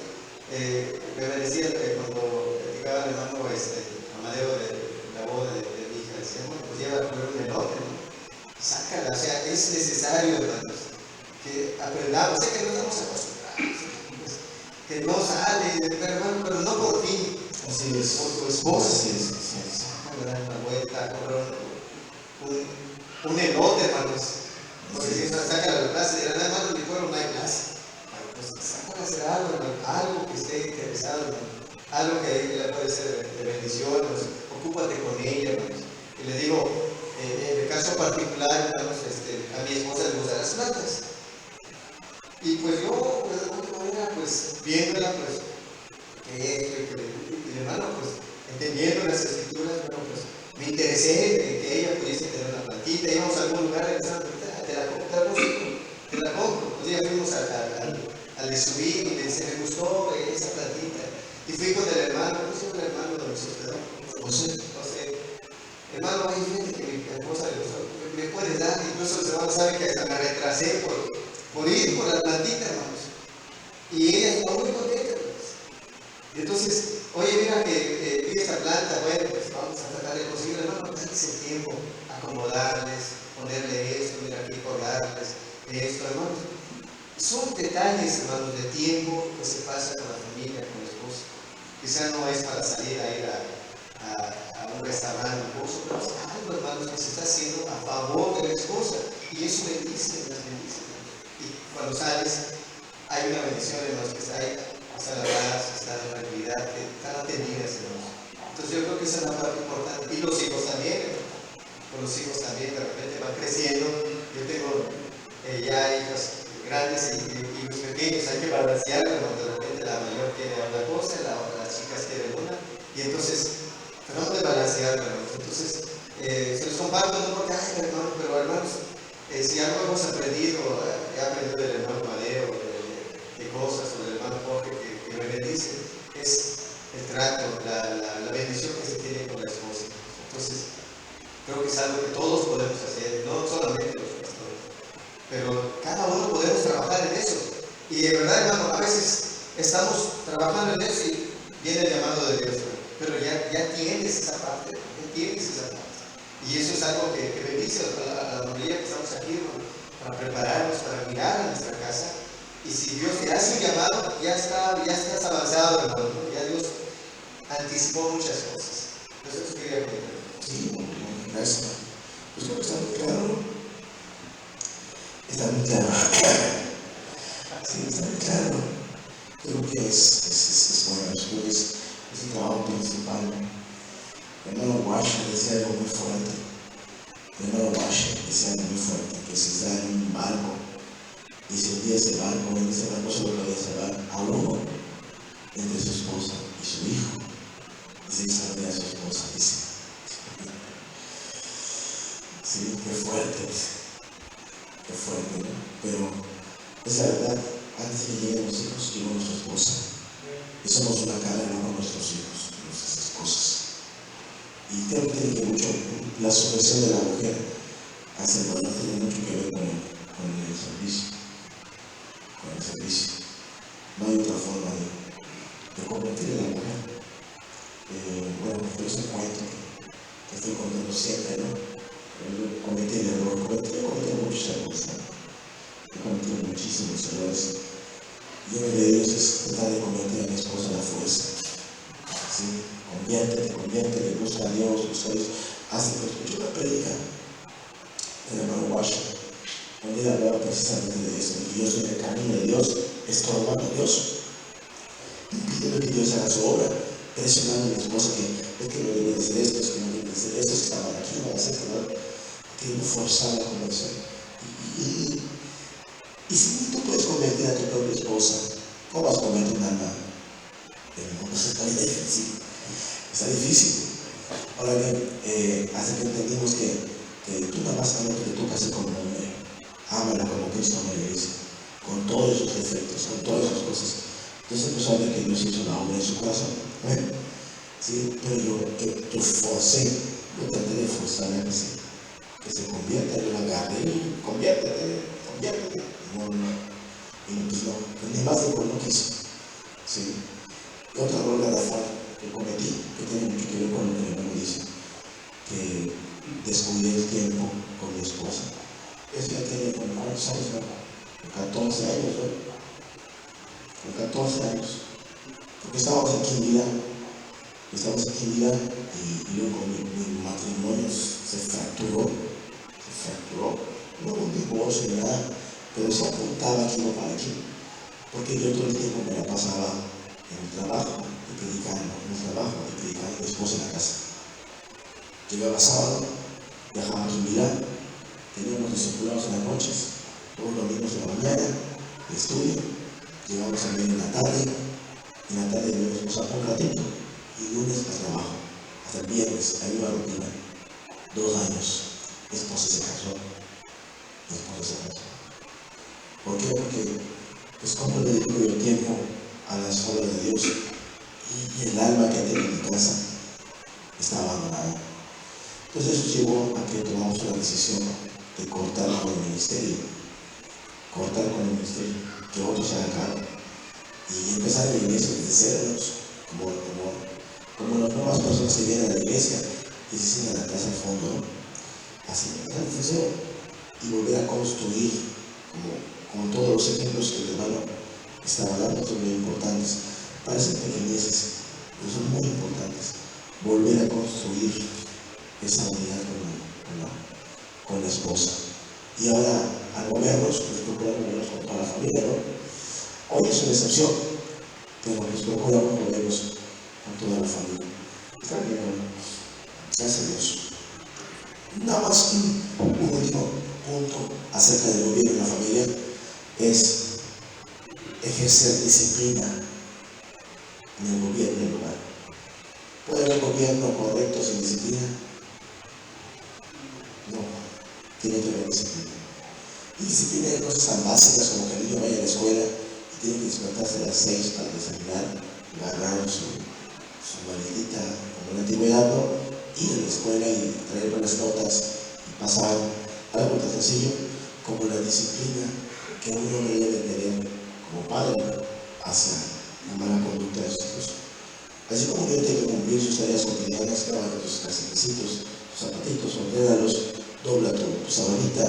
me decía cuando platicaba el hermano Amadeo de la boda de mi hija, decía, bueno, pues lleva a comer un elote, ¿no? Sácala, o sea, es necesario, hermanos, que aprendamos, sé que no estamos acostumbrados, pues, que no sale, hermano, pero no por ti, Así es. por tu esposa, Así es. sácala, dar una vuelta, comprar un elote, hermanos. Porque si no saca la plaza, dirán, hermano, en mi pueblo no hay plaza. Pues sácala a hacer algo, hermano, algo que esté interesado, hermano, algo que le puede ser de bendición, hermanos. Ocúpate con ella, hermanos. Y le digo, en el caso particular, hermanos, a mi esposa le gustan las plantas. Y pues yo, pues de alguna manera, pues viéndola, pues, y hermano, pues entendiendo las escrituras, bueno, pues me interesé en que ella pudiese tener una plantita. Íbamos a algún lugar y pensaban, te la compro. Un día fuimos al de subir y me dice, me gustó esa plantita. Y fui con el hermano, ¿cómo se llama el hermano donde se hospedó? José. Hermano, hay gente que mi esposa le gustó, me puedes dar. Incluso los hermanos saben que hasta me retrasé por ir por la plantita, hermanos. Y ella está muy contenta, hermanos. Y entonces, oye, mira que vi esta planta, bueno, pues vamos a tratar de conseguir, hermano, darles el tiempo, acomodarles, ponerle esto, mira aquí, colgarles esto, hermanos. Son detalles, hermanos, de tiempo que se pasa con la familia, con la esposa. Quizá no es para salir a ir a un restaurante lujoso, pero es algo, hermanos, que se está haciendo a favor de la esposa. Y eso bendice, las bendice. Y cuando sales, hay una bendición, hermanos, que está ahí, están las paz, está la tranquilidad, que están atendidas, hermanos. Entonces yo creo que esa es la parte importante. Y los hijos también, hermanos. Con los hijos también de repente van creciendo. Yo tengo ya hijos grandes y hijos pequeños, hay que balancear, pero de repente la mayor quiere una cosa, las chicas quieren una, y entonces tratamos de balancear, hermanos. Entonces se los comparto, no porque, ay, hermano, pero hermanos, si algo hemos aprendido, he aprendido del hermano Madero, de cosas, o del hermano Jorge que me bendice, es el trato, la bendición que se tiene con la esposa. Entonces, creo que es algo que todos podemos hacer, no solamente los pastores, pero cada uno podemos trabajar en eso. Y de verdad, hermano, a veces estamos trabajando en eso y viene el llamado de Dios, pero ya tienes esa parte, Y eso es algo que bendice a la mayoría que estamos aquí, hermano, para prepararnos, para mirar a nuestra casa. Y si Dios te hace un llamado, ya estás avanzado, hermano, ¿no? Ya Dios anticipó muchas cosas. Entonces, eso quería comentar. Sí, gracias. Pues creo que está muy claro, ¿no? Está muy claro. Sí, está muy claro. Creo que es bueno, creo que es el trabajo principal. El hermano Washer decía algo muy fuerte. El hermano Washer decía algo muy fuerte, que si está en un barco y se hundía ese barco solo podía salvar a uno entre su esposa y su hijo. Y se salvaría a su esposa, dice. Sí, qué fuerte, ¿no? Pero es la verdad, antes de que lleguen los hijos, llegó nuestra esposa. Y somos una cara no con nuestros hijos, nuestras esposas. Y creo que tiene que mucho, la sujeción de la mujer hacia el varón tiene mucho que ver con el servicio. Con el servicio. No hay otra forma de convertir a la mujer. Bueno, pero es un cuento que estoy contando siempre, ¿no? Cometí el error, cometí muchos errores, ¿no? He cometido muchísimos errores. Y uno de ellos es tratar de convertir a mi esposa a la fuerza. ¿Sí? Conviértete, busca a Dios, hace que escuche una predica del hermano Washer, donde él hablaba precisamente de eso, de que yo soy el camino de Dios, estorbando a Dios, impidiendo que Dios haga su obra, presionando a mi esposa que es que no debe de ser esto, es que no debe de ser esto, es que estaba aquí, no va a ser que no, queriendo forzar la conversión. Y si tú puedes convertir a tu propia esposa, ¿cómo vas a convertir una alma? El mundo está difícil. Está difícil. Ahora bien, hace que entendimos que tú nada más sabes lo que te toca hacer como hombre. Ámala como Cristo ama a la iglesia, con todos sus defectos, con todas sus cosas. Entonces empezó a ver que Dios hizo la obra en su corazón. Sí, pero yo forcé, yo traté de forzar a que se convierta, yo la agarré y conviértete. No. Y pues no, ni más de por no quiso. Sí. Y otra error garrafal que cometí, que tiene mucho que ver con lo que mi hermano dice, que descuidé el tiempo con mi esposa. Eso ya tiene como ¿cuántos años, ¿no? 14 años, ¿no? Con 14 años. Porque estábamos aquí en Milán. Y luego mi matrimonio se fracturó. No hubo un divorcio ni nada, pero se apuntaba aquí o para aquí. Porque yo todo el tiempo me la pasaba en el trabajo y predicando, mi esposa en la casa. Llegaba sábado, viajábamos a Milán, teníamos discipulados en las noches, todos los domingos en la mañana, de estudio, llegábamos a medio en la tarde, y en la tarde mi esposa un ratito, y lunes al trabajo, hasta el viernes, la misma rutina. 2 años, mi esposa se casó. ¿Por qué? Porque pues como le dedico yo tiempo a las obras de Dios y el alma que tengo en mi casa está abandonada. Entonces eso llevó a que tomamos una decisión de cortar con el ministerio, que otros se hagan cargo y empezar la iglesia desde cero, como las nuevas personas que vienen a la iglesia y se sientan atrás al fondo, ¿no? Así, desde cero, y volver a construir como todos los ejemplos que el hermano estaba dando, son muy importantes. Parecen pequeñeces, pero son muy importantes. Volver a construir esa unidad con la esposa. Y ahora, al movernos, pues procuramos movernos con toda la familia, ¿no? Hoy es una excepción, pero pues procuramos movernos con toda la familia. Está bien, ¿no? Gracias a Dios. Nada más un último punto acerca del gobierno de la familia es ejercer disciplina en el gobierno del lugar. ¿Puede haber gobierno correcto sin disciplina? No, tiene que haber disciplina. Y disciplina de cosas tan básicas como que el niño vaya a la escuela y tiene que despertarse a las 6 para desayunar, agarrar su maletita como en la antigüedad, ¿no? Ir a la escuela y traer buenas notas y pasar algo tan sencillo como la disciplina que uno debe tener como padre hacia la mala conducta de sus hijos. Así como yo tengo que cumplir sus tareas cotidianas, lávate tus calcetines, tus zapatitos, ordénalos, dobla tu sabanita,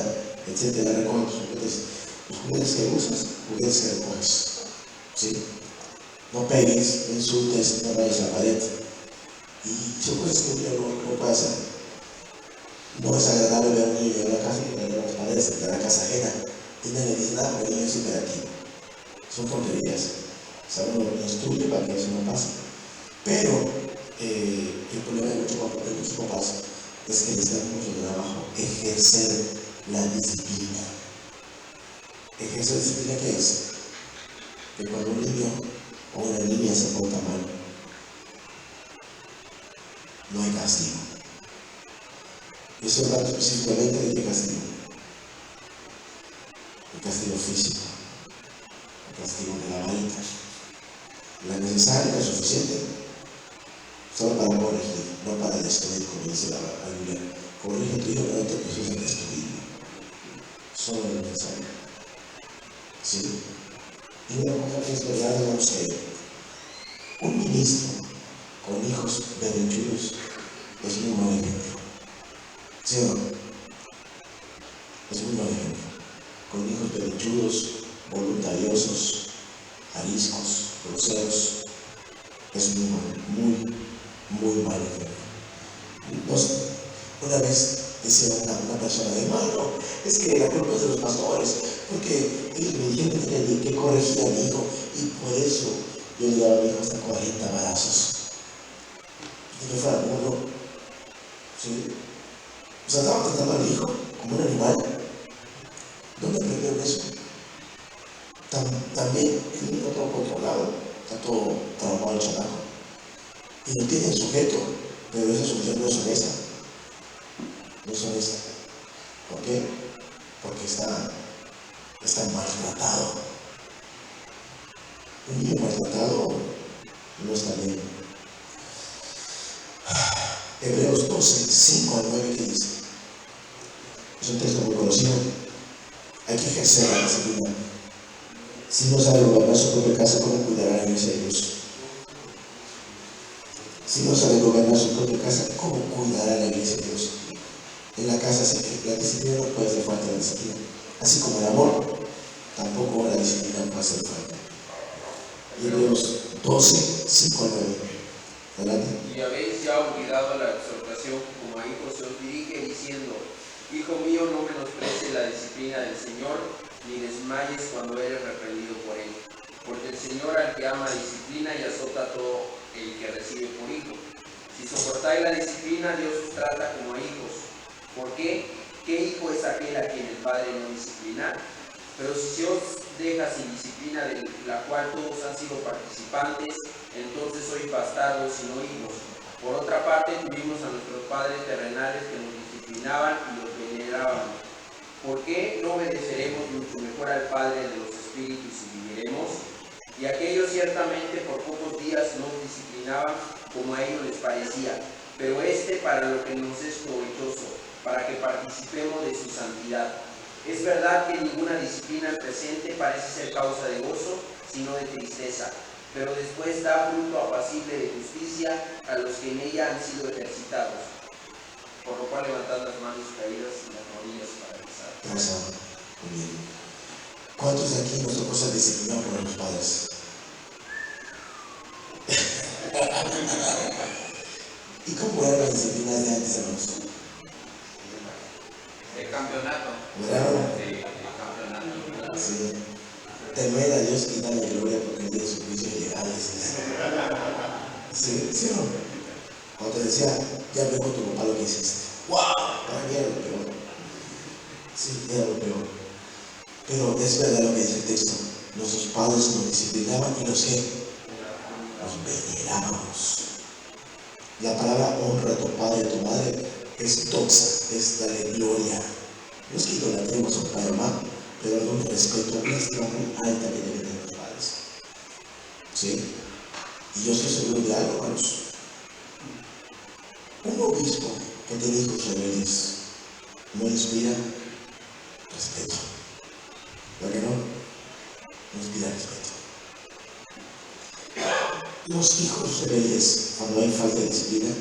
etcétera, recoge tus juguetes que usas, juguetes que recoges. ¿Sí? No pegues, no insultes, no rayes la pared. Y son cosas que un niño no puede hacer. No es agradable ver a un niño llegar a la casa y poner las paredes de la casa ajena y nadie le dice nada porque el niño es hiperactivo. Son tonterías. O sea, uno lo instruye para que eso no pase. Pero el problema de muchos papás es que les da mucho trabajo ejercer la disciplina. ¿Ejercer disciplina qué es? Que cuando un niño o una niña se porta mal, no hay castigo. Yo estoy hablando específicamente de qué castigo. El castigo físico, el castigo de la varita, la necesaria, la suficiente, solo para corregir, no para destruir, como dice la Biblia. Corrige tu hijo, no te presiones a destruirlo. Solo lo necesario. ¿Sí? Y una cosa que es verdad, hermanos, que un ministro con hijos berrinchudos es muy mal ejemplo. ¿Sí o no? Es muy mal ejemplo. Con hijos berrinchudos, voluntariosos, ariscos, groseros, es muy mal ejemplo. Entonces, una vez decía una persona, hermano, es que la culpa es de los pastores, porque ellos me dijeron que tenía que corregir a mi hijo, y por eso yo le daba a mi hijo hasta 40 balazos. Y que fuera burro. ¿Sí? O sea, estaba tratando al hijo como un animal. ¿Dónde aprendieron eso? También el niño está todo controlado, está todo traumado el chamaco. Y lo tiene sujeto, pero esa solución no es honesta. No es honesta. ¿Por qué? Porque está maltratado. Un niño maltratado no está bien. Hebreos 12, 5 al 9, ¿qué dice? Es un texto muy conocido. Hay que ejercer la disciplina. Si no sabe gobernar su propia casa, ¿cómo cuidará la iglesia de Dios? Si no sabe gobernar su propia casa, ¿cómo cuidará la iglesia de Dios? En la casa la disciplina no puede hacer falta la disciplina. Así como el amor, tampoco la disciplina puede hacer falta. Hebreos 12, 5 al 9. Adelante. Y habéis ya olvidado la exhortación como a hijos se os dirige diciendo: Hijo mío, no menosprecies la disciplina del Señor, ni desmayes cuando eres reprendido por él. Porque el Señor al que ama disciplina y azota a todo el que recibe por hijo. Si soportáis la disciplina, Dios os trata como a hijos. ¿Por qué? ¿Qué hijo es aquel a quien el Padre no disciplina? Pero si se os deja sin disciplina, de la cual todos han sido participantes, entonces sois bastardos y no hijos. Por otra parte, tuvimos a nuestros padres terrenales que nos disciplinaban y los veneraban. ¿Por qué no obedeceremos mucho mejor al Padre de los Espíritus y viviremos? Y aquellos ciertamente por pocos días nos disciplinaban como a ellos les parecía, pero para lo que nos es provechoso, para que participemos de su santidad. Es verdad que ninguna disciplina al presente parece ser causa de gozo, sino de tristeza, pero después da fruto apacible de justicia a los que en ella han sido ejercitados. Por lo cual levantad las manos caídas y las rodillas para rezar. Gracias. Muy bien. ¿Cuántos de aquí nos tocó ser disciplinados por nuestros padres? ¿Y cómo eran las disciplinas de antes, hermanos? El campeonato. ¿Verdad? Sí, el campeonato. Sí. Temer a Dios y darle gloria porque el día de su juicio llegado. Sí, sí o no. Cuando te decía, ya veo con tu papá lo que hiciste. ¡Wow! Para mí era lo peor. Sí, era lo peor. Pero es verdad lo que dice el texto. Nuestros padres nos disciplinaban y los venerábamos. La palabra honra a tu padre y a tu madre es doxa, es darle gloria. No es que idolatremos a un padre o mamá, pero algún respeto, una estima muy alta que deben tener los padres. ¿Sí? Y yo estoy seguro de algo, hermanos. Un obispo que tiene hijos rebeldes no inspira respeto. ¿Por qué no? No inspira respeto. Los hijos rebeldes, cuando hay falta de disciplina,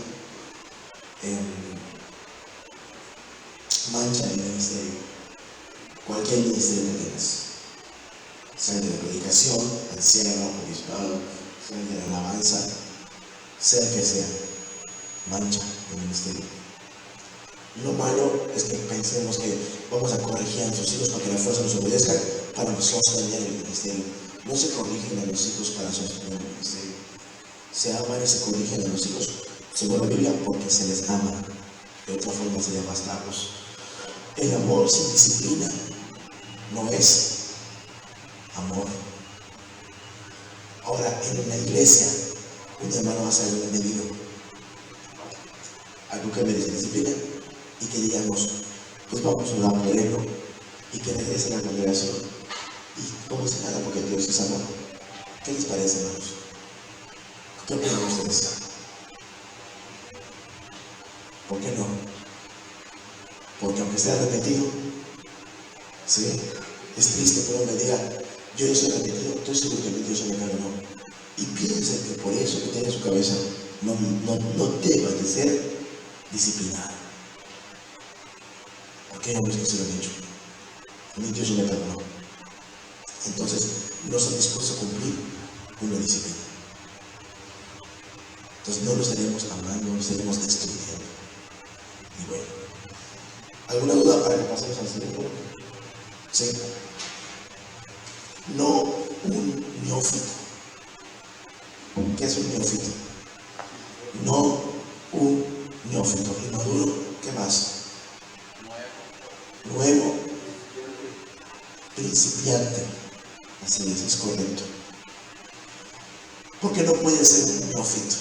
manchan el ministerio. Cualquier ministerio que tengas, sea de la predicación, anciano, obispado, sea de la alabanza, sea que sea, mancha el ministerio. Lo malo es que pensemos que vamos a corregir a nuestros hijos para que la fuerza nos obedezca para sostener el ministerio. No se corrigen a los hijos para sostener el ministerio. Se aman y se corrigen a los hijos, según la Biblia, porque se les ama. De otra forma sería bastardos. El amor sin disciplina no es amor. Ahora, en la iglesia, un hermano va a ser un debido. Algo que merece disciplina y que digamos, pues vamos a orar por él, ¿no? Y que regrese a la congregación y no dice nada porque Dios es amor. ¿Qué les parece, hermanos? ¿Qué opinan ustedes? ¿Por qué no? Porque aunque sea arrepentido, ¿sí? Es triste que uno me diga, yo no soy arrepentido, estoy seguro que Dios me perdonó. Y piensen que por eso que tiene en su cabeza no deba de ser disciplinado. Porque hay hombres que se lo han dicho. A mí Dios me perdonó. Entonces, no están dispuestos a cumplir una disciplina. Entonces, no lo estaríamos amando, lo estaríamos destruyendo. Y bueno, ¿alguna duda para que pasemos al siguiente punto? Sí. No un neófito. ¿Qué es un neófito? No un neófito. Inmaduro, ¿qué más? Nuevo, principiante. Así es correcto. ¿Por qué no puede ser un neófito?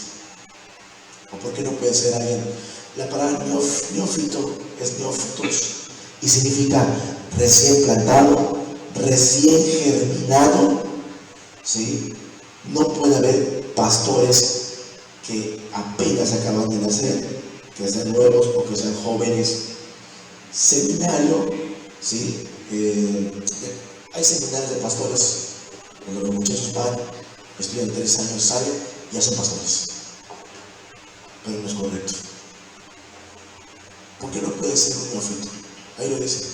¿O por qué no puede ser alguien? La palabra neófito es neófitos y significa recién plantado, recién germinado. ¿Sí? No puede haber pastores que apenas acaban de nacer, que sean nuevos o que sean jóvenes. Seminario, ¿sí? Hay seminarios de pastores, cuando los muchachos van, estudian 3 años, salen, ya son pastores. Pero no es correcto. ¿Por qué no puede ser un neófito? Ahí lo dice.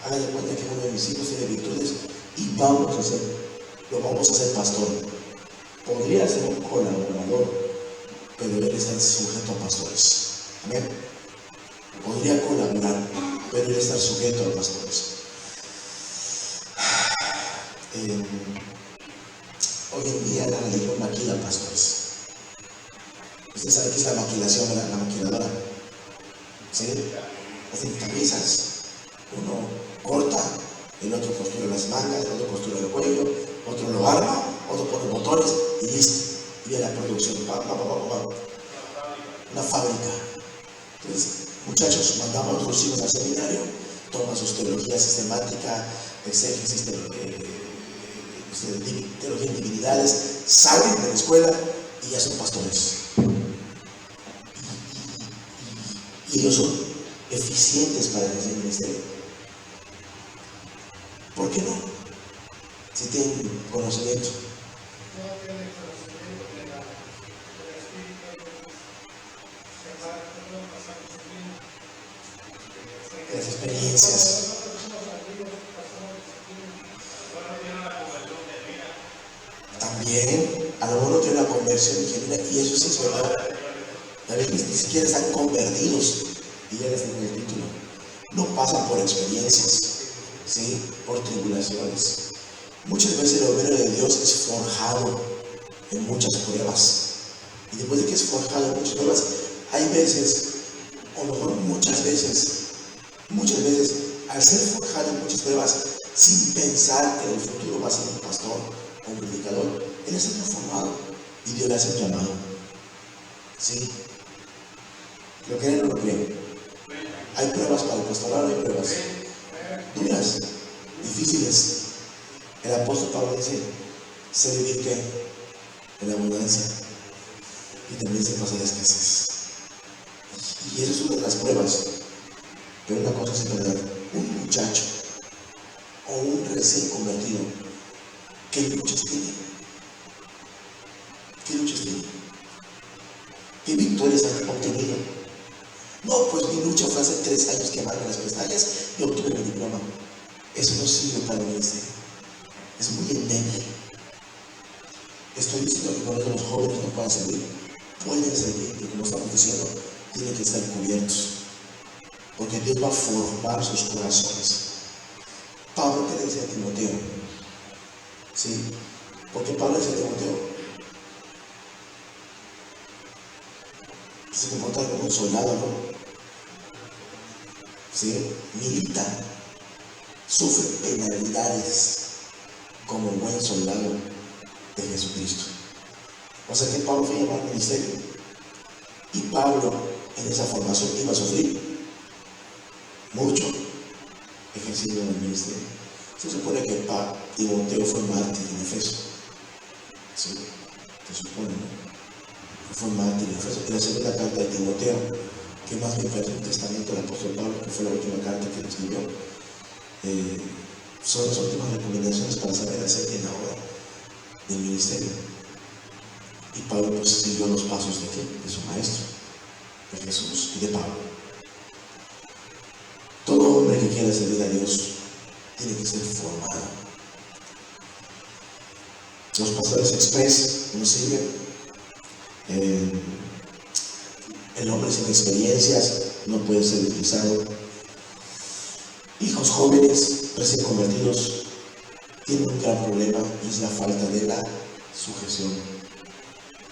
Haga de cuenta que uno de mis hijos tiene virtudes y lo vamos a hacer pastor. Podría ser un colaborador, pero él está sujeto a pastores. Amén. Podría colaborar, pero él está sujeto a pastores. Hoy en día la religión maquila pastores. Usted sabe que es la maquilación, la maquiladora. ¿Sí? Hacen camisas. Uno corta, el otro costura las mangas, el otro costura el cuello, otro lo arma, otro pone botones y listo. Y viene la producción. Una fábrica. Entonces, muchachos, mandamos a nuestros hijos al seminario, toman sus teologías sistemática, exégesis, teología en divinidades, salen de la escuela y ya son pastores. Y ellos son eficientes para el ministerio. ¿Por qué no? Si tienen conocimiento. las experiencias. También, a lo mejor no tiene una conversión genuina, y eso sí es verdad. A veces ni siquiera están convertidos, y ya les digo el título. No pasan por experiencias, ¿sí? Por tribulaciones. Muchas veces el obrero de Dios es forjado en muchas pruebas. Y después de que es forjado en muchas pruebas, hay veces, o mejor muchas veces, al ser forjado en muchas pruebas, sin pensar que en el futuro va a ser un pastor o un predicador, él está transformado y Dios le hace un llamado. ¿Sí? ¿Lo creen o no lo creen? Hay pruebas para el pastorado, hay pruebas duras, difíciles. El apóstol Pablo dice, sé vivir ¿qué? En la abundancia, y también se pasa la escasez. Y eso es una de las pruebas. Pero una cosa es verdad, un muchacho o un recién convertido, ¿qué luchas tiene? ¿Qué luchas tiene? ¿Qué victorias han obtenido? No, pues mi lucha fue hace 3 años quemarme las pestañas y obtuve mi diploma. Eso no sirve para el ministerio. Es muy endeble. Estoy diciendo que cuando los jóvenes no puedan servir, pueden servir, y como estamos diciendo, tienen que estar cubiertos, porque Dios va a formar sus corazones. Pablo, ¿qué le decía a Timoteo? ¿Sí? Porque Pablo decía a Timoteo, se comporta como un soldado, ¿no? ¿Sí? Milita, sufre penalidades como buen soldado de Jesucristo. O sea que Pablo fue llamado al ministerio, y Pablo en esa formación iba a sufrir mucho ejerciendo en el ministerio. Se supone que Timoteo fue mártir en Efeso. Sí, se supone, ¿no? Fue mártir en Efeso. En la segunda carta de Timoteo, que más bien parece un testamento del apóstol Pablo, que fue la última carta que escribió, son las últimas recomendaciones para saber hacer bien la obra del ministerio. Y Pablo pues siguió los pasos de su maestro, de Jesús y de Pablo. Todo hombre que quiera servir a Dios tiene que ser formado. Los pastores express no sirven. El hombre sin experiencias no puede ser utilizado. Hijos jóvenes recién convertidos tienen un gran problema, y es la falta de la sujeción.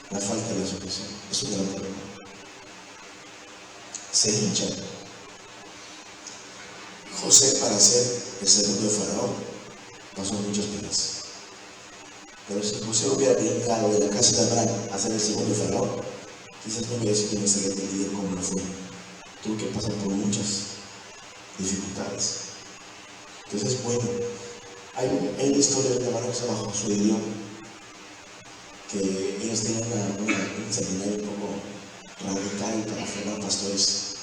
La falta de la sujeción es un gran problema. Se hinchan. José, para ser el segundo de Faraón, pasó muchas penas. Pero si José hubiera brincado de la casa de Abraham a ser el segundo de Faraón, quizás no hubiera sido un excelente líder como lo fue. Tuvo que pasar por muchas dificultades. Entonces, bueno, hay una historia de un hermano que se llama Josué de León, que ellos tienen un seminario un poco radical para formar pastores,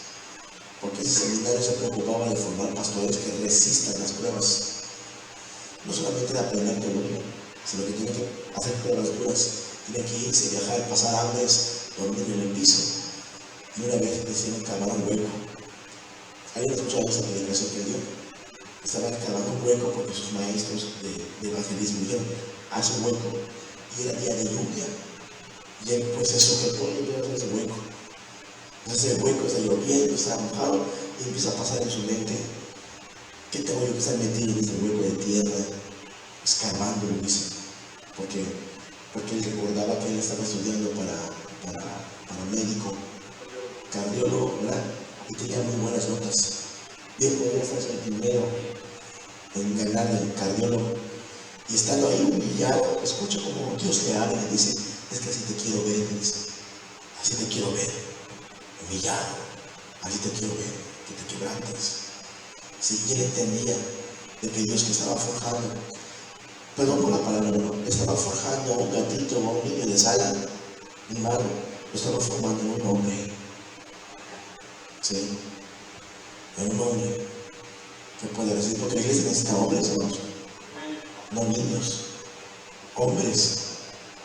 porque ese seminario se preocupaba de formar pastores que resistan las pruebas, no solamente de aprender teología, sino que tienen que hacer pruebas duras, tienen que irse, viajar, pasar hambres, dormir en el piso. Y una vez decidieron cavar un hueco. ¿Alguien escuchado esa predicación que dio? Estaban cavando un hueco porque sus maestros de evangelismo dijeron, haz un hueco. Y era día de lluvia. Y él pues se sujetó y vio ese hueco. Entonces el hueco está lloviendo, está mojado, y empieza a pasar en su mente, ¿qué tengo yo que estar metido en este hueco de tierra, escarbando, lo dice? Porque él recordaba que él estaba estudiando para médico, cardiólogo, ¿verdad? Y tenía muy buenas notas. Y él podría estar el primero en ganar el cardiólogo. Y estando ahí humillado, escucha como Dios le habla y dice, es que así te quiero ver, dice. Así te quiero ver, humillado. Así te quiero ver, que te quebrantes. Si él entendía de que Dios que estaba forjando, perdón por la palabra, no, estaba forjando a un gatito o a un niño de sala, ni malo, lo estaba formando en un hombre. ¿Sí? En un hombre que puede recibir, porque la iglesia necesita hombres, hermanos, no niños, hombres,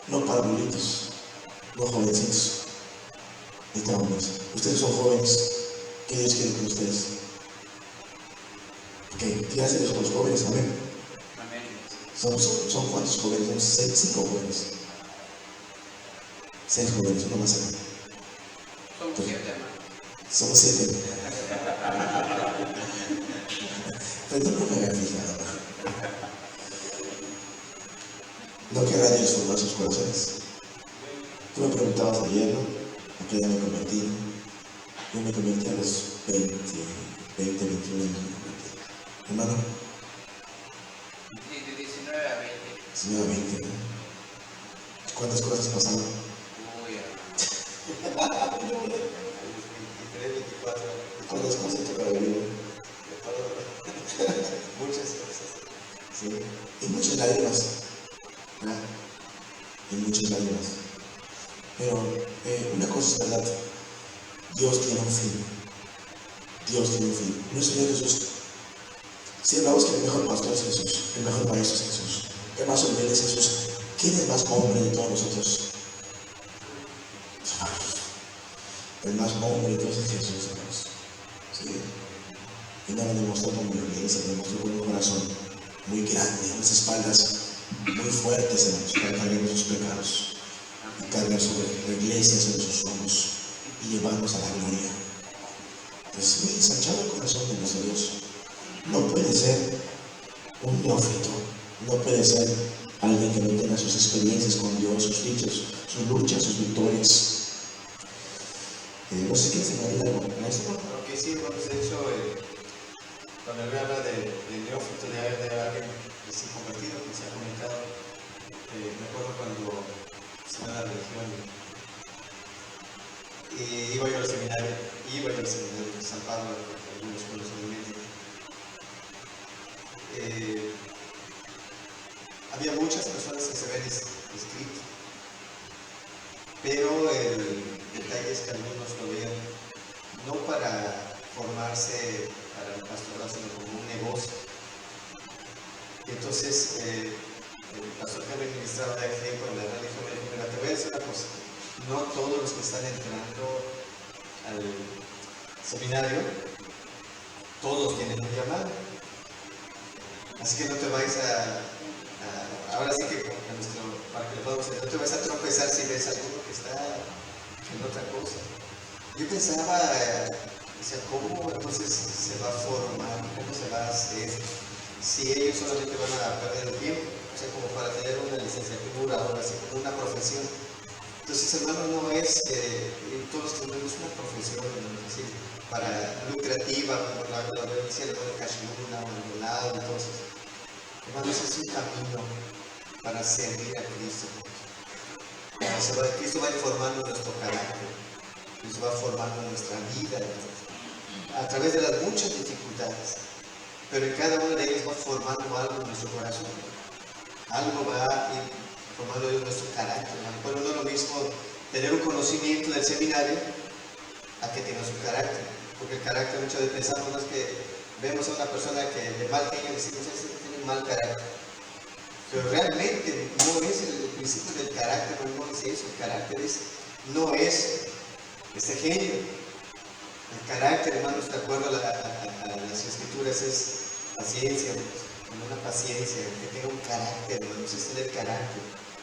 no parvulitos, no jovencitos, necesita hombres. Ustedes son jóvenes, ¿qué Dios quiere con ustedes? Ok, gracias con los jóvenes, amén. Amén. Son cuántos jóvenes, son 5 jóvenes. 6 jóvenes, uno más acá. Somos 7, hermano. Somos 7. Pero no me había fijado. No querrá Dios formar sus corazones. Tú me preguntabas ayer, ¿no? ¿A qué edad me convertí? Yo me convertí a los 20, 21 años. Hermano, De 19 a 20. 19 a 20, ¿no? ¿Cuántas cosas pasaron? Uy, hermano. 23, 24. ¿Cuántas cosas toca vivir? Muchas cosas. Sí. Y muchas lágrimas. ¿Verdad? Y muchas lágrimas. Pero una cosa es verdad. Dios tiene un fin. Dios tiene un fin. Nuestro Señor Jesús. Si hablamos que el mejor pastor es Jesús, el mejor maestro es Jesús, el más humilde es Jesús, ¿quién es más hombre de todos nosotros? El más hombre de todos es Jesús, hermanos. ¿Sí? Y no lo demostró como iglesia, lo demostró con un corazón muy grande, unas espaldas muy fuertes, hermanos, para cargar sus pecados, y cargar sobre la iglesia, sobre sus hombros, y llevarnos a la gloria. Es muy ensanchado el corazón de nuestro Dios. No puede ser un neófito, no puede ser alguien que no tenga sus experiencias con Dios, sus dichos, sus luchas, sus victorias. No sé qué se me ha algo con esto. Aunque sí, hemos hecho, cuando me habla de neófito, de alguien recién convertido, que se ha comentado, me acuerdo cuando estaba en la religión y iba yo al seminario de San Pablo, algunos conocimientos. Había muchas personas que se habían inscrito, pero el detalle es que algunos lo veían no para formarse para el pastorado, sino como un negocio. Entonces, el pastor que me ministraba de ejemplo en la religión me dijo: mira, te voy a decir una cosa, no todos los que están entrando al seminario, todos tienen un llamado. Así que no te vayas ahora sí que para que lo podamos hacer, no te vas a tropezar si ves a alguno que está en otra cosa. Yo pensaba, decía, ¿cómo entonces se va a formar? ¿Cómo se va a hacer? Si ellos solamente van a perder el tiempo, o sea, como para tener una licenciatura, ahora sí, como una profesión. Entonces, hermano, no es, todos tenemos una profesión, ¿no? Es decir, para lucrativa, como la decía el hermano Kashmuna, Manolado, entonces, hermanos, es un camino para servir a Cristo. Cristo va formando nuestro carácter, Cristo va formando nuestra vida, a través de las muchas dificultades, pero en cada una de ellas va formando algo en nuestro corazón, algo va a ir formando en nuestro carácter. Bueno, no es lo mismo tener un conocimiento del seminario a que tengas un carácter, porque el carácter, muchas veces pensamos que vemos a una persona que de mal genio decimos que tiene un mal carácter, pero realmente no es el principio del carácter, no es eso. El carácter no es este genio. El carácter, hermanos, de acuerdo a las escrituras, es paciencia, con una paciencia, que tenga un carácter, hermanos, es tener carácter.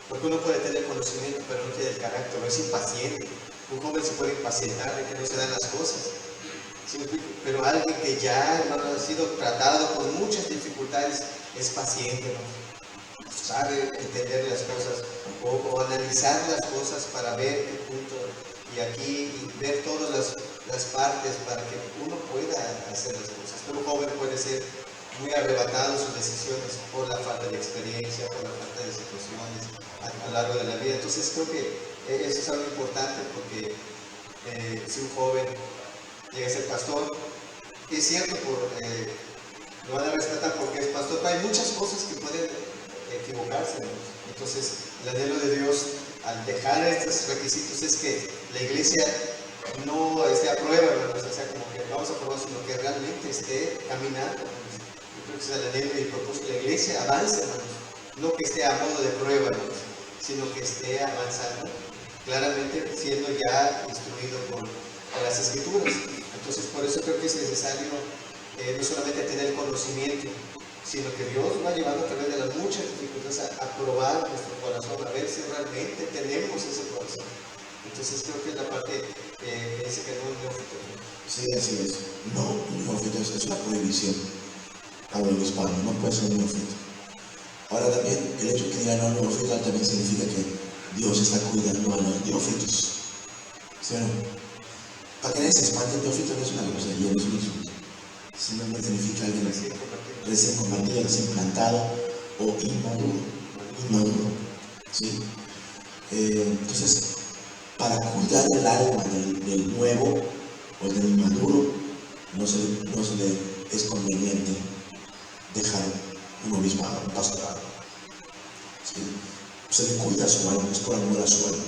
Porque uno puede tener conocimiento, pero no tiene el carácter, no es impaciente. Un joven se puede impacientar de que no se dan las cosas. ¿Sí? Pero alguien que ya, hermano, ha sido tratado con muchas dificultades, es paciente, ¿no? Sabe entender las cosas o analizar las cosas para ver el punto y aquí y ver todas las partes para que uno pueda hacer las cosas. Pero un joven puede ser muy arrebatado en sus decisiones por la falta de experiencia, por la falta de situaciones a lo largo de la vida. Entonces creo que eso es algo importante, porque si un joven llega a ser pastor, es cierto, lo van a rescatar porque es pastor, pero hay muchas cosas que pueden equivocarse, ¿no? Entonces el anhelo de Dios al dejar estos requisitos es que la iglesia no esté a prueba, ¿no? O sea, como que vamos a probar, sino que realmente esté caminando, ¿no? Yo creo que es el anhelo y el propósito que la iglesia avance, hermanos, no que esté a modo de prueba, ¿no? Sino que esté avanzando, claramente siendo ya instruido por las escrituras. Entonces por eso creo que es necesario no solamente a tener conocimiento, sino que Dios va llevando a través de las muchas dificultades a probar nuestro corazón, a ver si realmente tenemos ese corazón. Entonces creo que es la parte que dice que no es neófito. Sí, así es. No, un neófito es una prohibición para el hispano, no puede ser un neófito. Ahora también, el hecho de que digan no neófito también significa que Dios está cuidando a los neófitos. ¿Sí o no? Para que nadie se espante, el neófito no es una grosería, no es un insulto. Simplemente significa alguien recién convertido, recién plantado o inmaduro. ¿Sí? Entonces, para cuidar el alma del nuevo o del inmaduro, no se le es conveniente dejar un obispado, un pastorado. ¿Sí? Se le cuida a su alma, es por amor a su alma.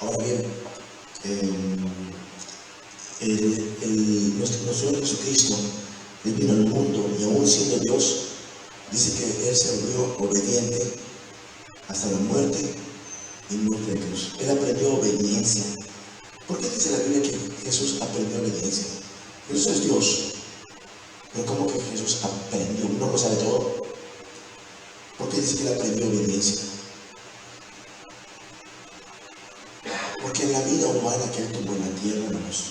Ahora bien, nuestro Señor Jesucristo, Él vino al mundo y aún siendo Dios, dice que Él se volvió obediente hasta la muerte y muerte de cruz. Él aprendió obediencia. ¿Por qué dice la Biblia que Jesús aprendió obediencia? Jesús es Dios. Pero ¿cómo que Jesús aprendió? ¿No lo sabe todo? ¿Por qué dice que Él aprendió obediencia? Porque en la vida humana que Él tuvo en la tierra, hermanos,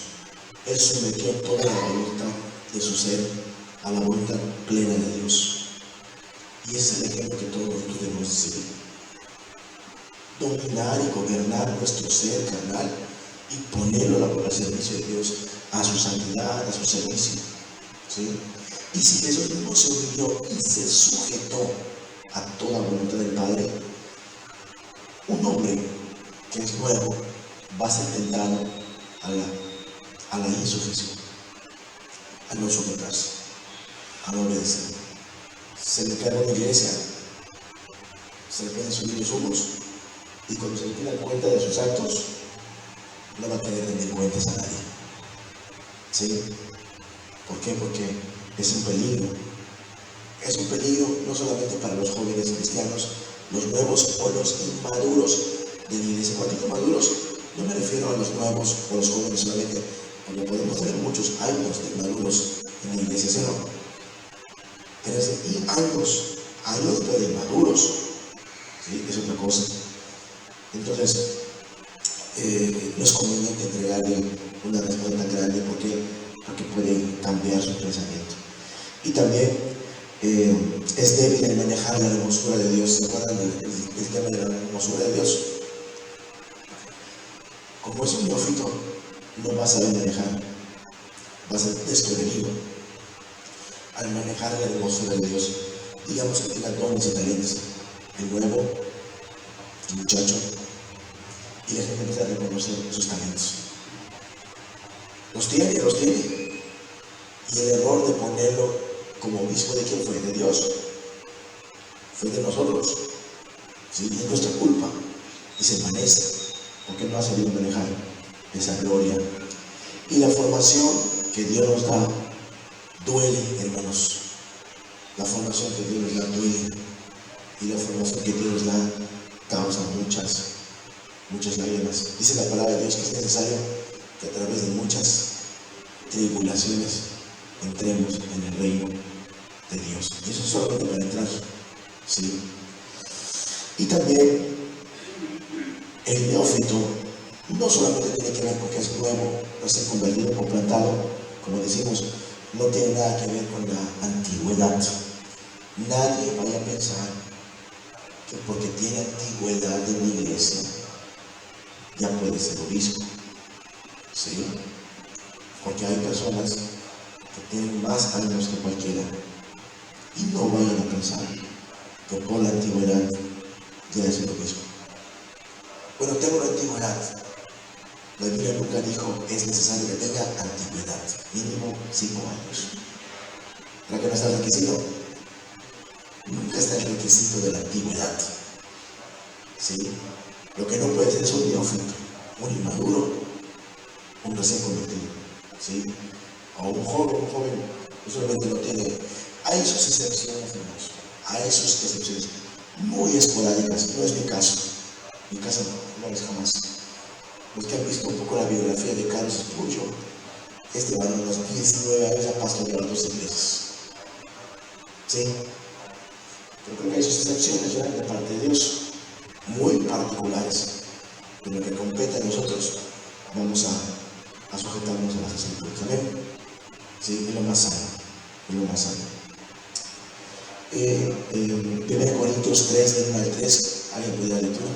Él sometió toda la voluntad de su ser a la voluntad plena de Dios. Y ese es el ejemplo que todos nosotros debemos seguir. Dominar y gobernar nuestro ser carnal y ponerlo al servicio de Dios, a su santidad, a su servicio. ¿Sí? Y si Jesús mismo se humilló y se sujetó a toda voluntad del Padre, un hombre que es nuevo va a ser tentado a la insujeción, a no someterse, a no obedecer. Se le cae una iglesia, se le pueden subir los humos, y cuando se le pida cuenta de sus actos, no va a querer rendir cuentas a nadie. ¿Sí? ¿Por qué? Porque es un peligro. Es un peligro no solamente para los jóvenes cristianos, los nuevos o los inmaduros de la iglesia. Cuando digo maduros, no me refiero a los nuevos o los jóvenes solamente, porque podemos tener muchos años de inmaduros en la iglesia, ¿sí o no? Pero es años de inmaduros, ¿sí? Es otra cosa. Entonces, no es conveniente entregarle una respuesta tan grande porque puede cambiar su pensamiento. Y también es débil en manejar la hermosura de Dios. ¿Se acuerdan del tema de la hermosura de Dios? Como es un neófito, no va a saber manejar, va a ser desprevenido al manejar la hermosura de Dios. Digamos que tenga dones y talentos, el nuevo, el muchacho, y la gente empieza a reconocer sus talentos. Los tiene. Y el error de ponerlo como obispo, ¿de quién fue? De Dios. Fue de nosotros. ¿Sí? Es nuestra culpa. Y se envanece, porque no ha sabido manejar esa gloria. Y la formación que Dios nos da duele, hermanos. La formación que Dios nos da duele. Y la formación que Dios nos da causa muchas lágrimas. Dice la palabra de Dios que es necesario que a través de muchas tribulaciones entremos en el reino de Dios. Y eso es solamente para entrar. ¿Sí? Y también el neófito no solamente tiene que ver porque es nuevo, recién convertido o plantado, como decimos, no tiene nada que ver con la antigüedad. Nadie vaya a pensar que porque tiene antigüedad en la iglesia ya puede ser obispo. ¿Sí? Porque hay personas que tienen más años que cualquiera y no vayan a pensar que por la antigüedad ya es el obispo. Bueno, tengo la antigüedad. La Biblia nunca dijo es necesario que tenga antigüedad, mínimo 5 años. ¿Para qué no está el requisito? Nunca está el requisito de la antigüedad. ¿Sí? Lo que no puede ser es un neófito, un inmaduro, un recién convertido. ¿Sí? O un joven, usualmente no tiene. Hay sus excepciones, hermanos. Hay sus excepciones muy esporádicas. No es mi caso. Mi caso no es jamás. Los que han visto un poco la biografía de Carlos Spurgeon, Este varón a los 19 años ha pastoreado 2 iglesias. ¿Sí? Pero creo que hay sus excepciones, ¿verdad? De parte de Dios, muy particulares. En lo que compete a nosotros, vamos a sujetarnos a las escrituras. ¿Amén? Sí, es lo más sano. Es lo más sano. 1 Corintios 3, del 1 al 3. ¿Alguien puede dar lectura?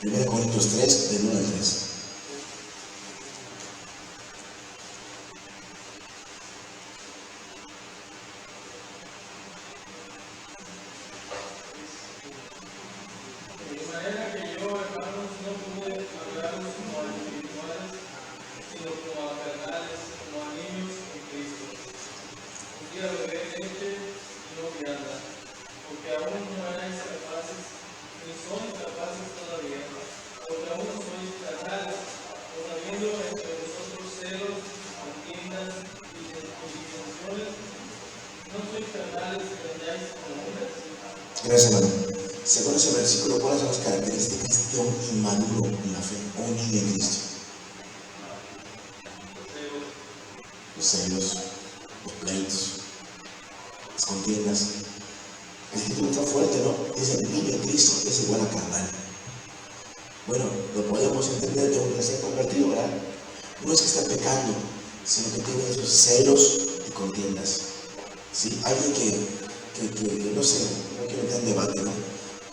Primera Corintios 3, del 1 al 3. De manera que yo, hermanos, no pude hablaros como a espirituales, sino como a carnales, como a niños en Cristo. Un día beberé leche y no vianda, porque aún no erais capaces, ni sois capaces todavía, porque aún sois carnales, pues habiendo entre vosotros celos, contiendas y disensiones, no sois carnales que andáis como hombres. Gracias, hermano. Según ese versículo, ¿cuáles son las características de un inmaduro en la fe o un niño en Cristo? Los celos, los pleitos, las contiendas. El título está fuerte, ¿no? Dice: el niño en Cristo es igual a carnal. Bueno, lo podemos entender de un recién convertido, ¿verdad? No es que está pecando, sino que tiene esos celos y contiendas. ¿Sí? Alguien que no sé, no quiero entrar en debate, ¿no?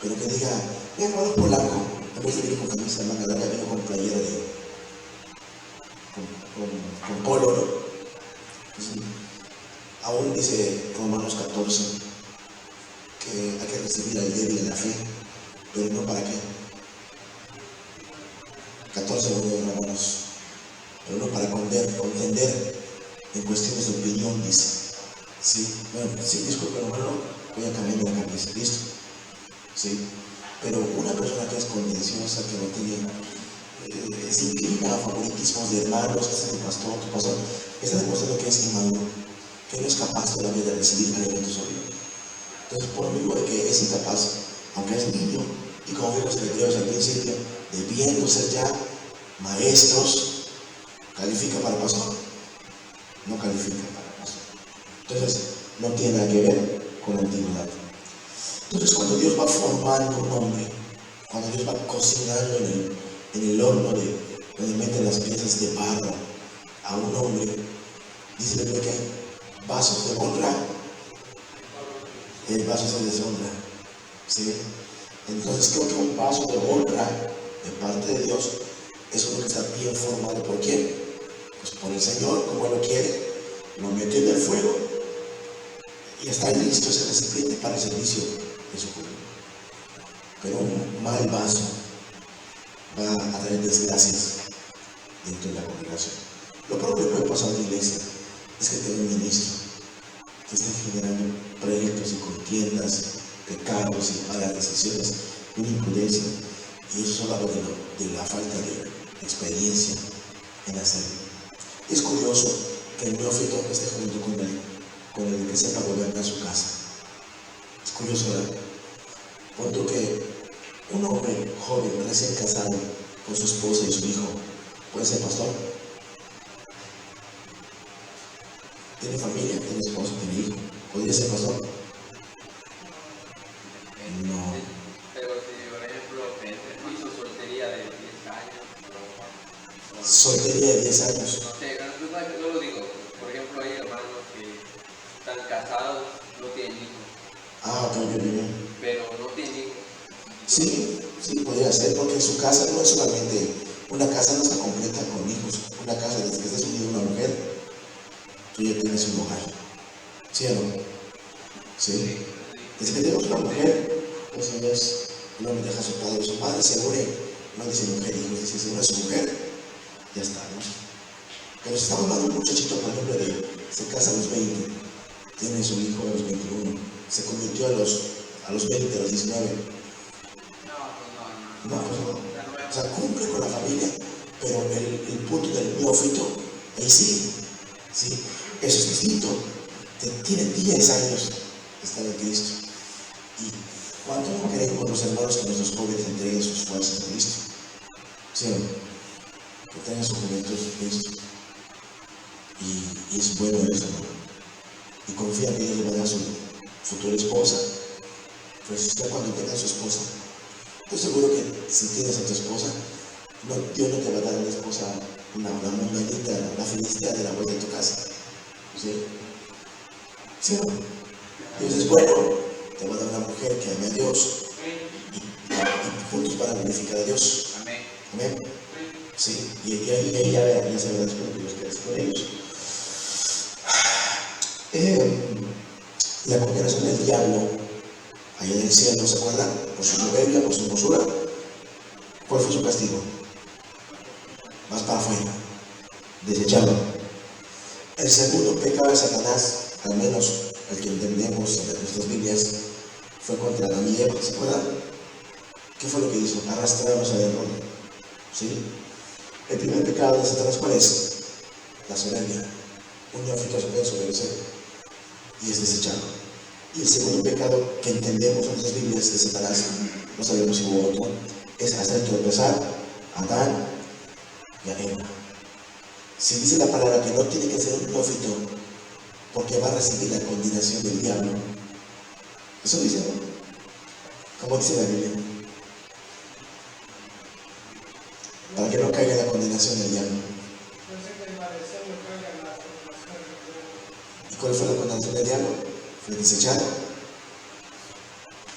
Pero que diga: mi hermano polaco, en vez de venir con camisa de manga larga, vino con playera con polo, ¿no? Sí. Aún dice Romanos 14 que hay que recibir al débil en la fe, pero no para qué. 14 de Romanos, pero no para contender en cuestiones de opinión, dice. Sí, bueno, sí, disculpe, hermano, voy a cambiar la camisa, listo. Sí, pero una persona que es contenciosa, que no tiene, se inclina a favoritismos de hermanos, que es tu pastor, está demostrando que es inmaduro, que no es capaz todavía de recibir alimento sólido. Entonces, por lo mismo de que es incapaz, aunque es niño, y como vimos en Hebreos al principio, debiendo ser ya maestros, ¿califica para pastor? No califica para pastor. Entonces, no tiene nada que ver con la antigüedad. Entonces, cuando Dios va formando un hombre, cuando Dios va cocinando en el horno donde meten las piezas de barro a un hombre, dice la Biblia que hay vasos de honra y hay vasos de deshonra. ¿Sí? Entonces, creo que un vaso de honra de parte de Dios es uno que está bien formado. ¿Por quién? Pues por el Señor, como Él lo quiere, lo mete en el fuego y está listo ese recipiente para el servicio de su pueblo. Pero un mal vaso va a traer desgracias dentro de la congregación. Lo peor que puede pasar en la iglesia es que tenga un ministro que esté generando pleitos y contiendas, pecados y malas decisiones, una imprudencia, y eso solo habla de la falta de experiencia en hacerlo. Es curioso que el neófito esté junto con el que sepa gobernar su casa. Es curioso, ¿verdad? Punto que un hombre joven, recién casado, con su esposa y su hijo, puede ser pastor. Tiene familia, tiene esposo, tiene hijo. ¿Podría ser pastor? No. Pero si, por ejemplo, hizo soltería de 10 años, Soltería de 10 años. no lo digo. Por ejemplo, hay hermanos que están casados, no tienen hijos. Ah, ok, bien. Pero no tienen hijos. Sí, podría ser, porque su casa no es solamente, una casa no está completa con hijos. Una casa, desde que estás unido a una mujer, tú ya tienes un hogar. ¿Sí o no? Sí. Desde que tenemos una mujer, pues el hombre deja a su padre o su madre, se une, no dice mujer, hijos, dice se une a su mujer, ya está, ¿no? Pero si estamos hablando de un muchachito, por ejemplo, se casa a los 20, tiene su hijo a los 21, se convirtió a los 20, a los 19. No, o sea, cumple con la familia, pero el punto del neófito, ahí sí, eso es distinto. Tiene 10 años de estar en Cristo. ¿Y cuánto no queremos los hermanos que nuestros jóvenes entreguen sus fuerzas a Cristo? ¿Sí o no? Que tengan su juventud en Cristo. Y es bueno eso, ¿no? Y confía que Dios le va a dar su futura esposa. Pues usted cuando tenga a su esposa, estoy seguro que si tienes a tu esposa, Dios no te va a dar una esposa, una monedita, una felicidad de la vuelta de tu casa. ¿Sí? ¿Sí o no? Dios es bueno, te va a dar una mujer que ame a Dios y juntos para glorificar a Dios. Amén. Amén. Sí, y ahí ya verán, ya sabrán después lo que Dios quiere hacer con ellos. La condenación del diablo allá en el cielo, ¿se acuerdan? Por su soberbia, por su hermosura. ¿Cuál fue su castigo? Más para afuera, desechado. El segundo pecado de Satanás, al menos el que entendemos en nuestras Biblias, fue contra Adán y Eva, ¿se acuerdan? ¿Qué fue lo que hizo? Arrastrarlos al error. ¿Sí? El primer pecado de Satanás, ¿cuál es? La soberbia. Un neófito se puede soberbia y es desechado. Y el segundo pecado que entendemos en nuestras Biblias de Satanás, no sabemos si hubo otro, es hacer tropezar a Adán y a Eva. Si dice la palabra que no tiene que ser un neófito porque va a recibir la condenación del diablo, eso dice, ¿no? ¿Cómo dice la Biblia? Para que no caiga la condenación del diablo. ¿Y cuál fue la condenación del diablo? Fue desechado,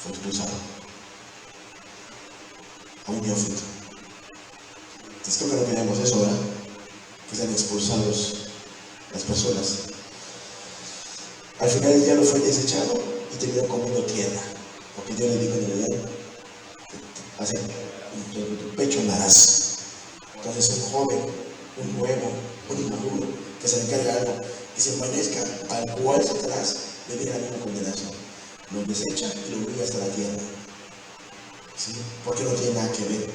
fue expulsado a un neófito. Entonces creo que no queremos eso, ¿verdad? Que sean expulsados las personas. Al final el diablo fue desechado y terminó comiendo tierra, porque Dios le dijo en el diablo, así, en tu pecho andarás. Entonces un joven, un nuevo, un inmaduro, que se le encarga algo, que se parezca al cual Satanás le viene a dar una condenación. Lo desecha y lo humilla hasta la tierra. ¿Sí? Porque no tiene nada que ver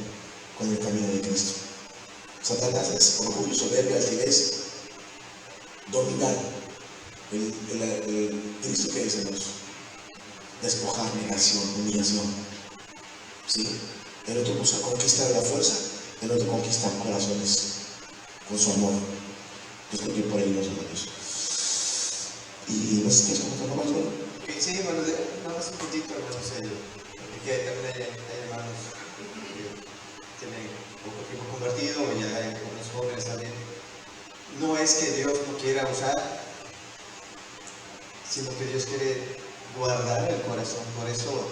con el camino de Cristo. Satanás es orgullo, soberbia, altivez, dominar. El Cristo que dice despojar, negación, humillación. ¿Sí? El otro busca conquistar la fuerza, el otro conquista corazones con su amor. Yo creo que por ahí los hermanos. Y no sé qué es como más bueno. Sí, hermanos, nada más un poquito, hermanos, porque también hay hermanos que tienen poco tiempo convertido, y ya hay algunos jóvenes también. No es que Dios no quiera usar, sino que Dios quiere guardar el corazón. Por eso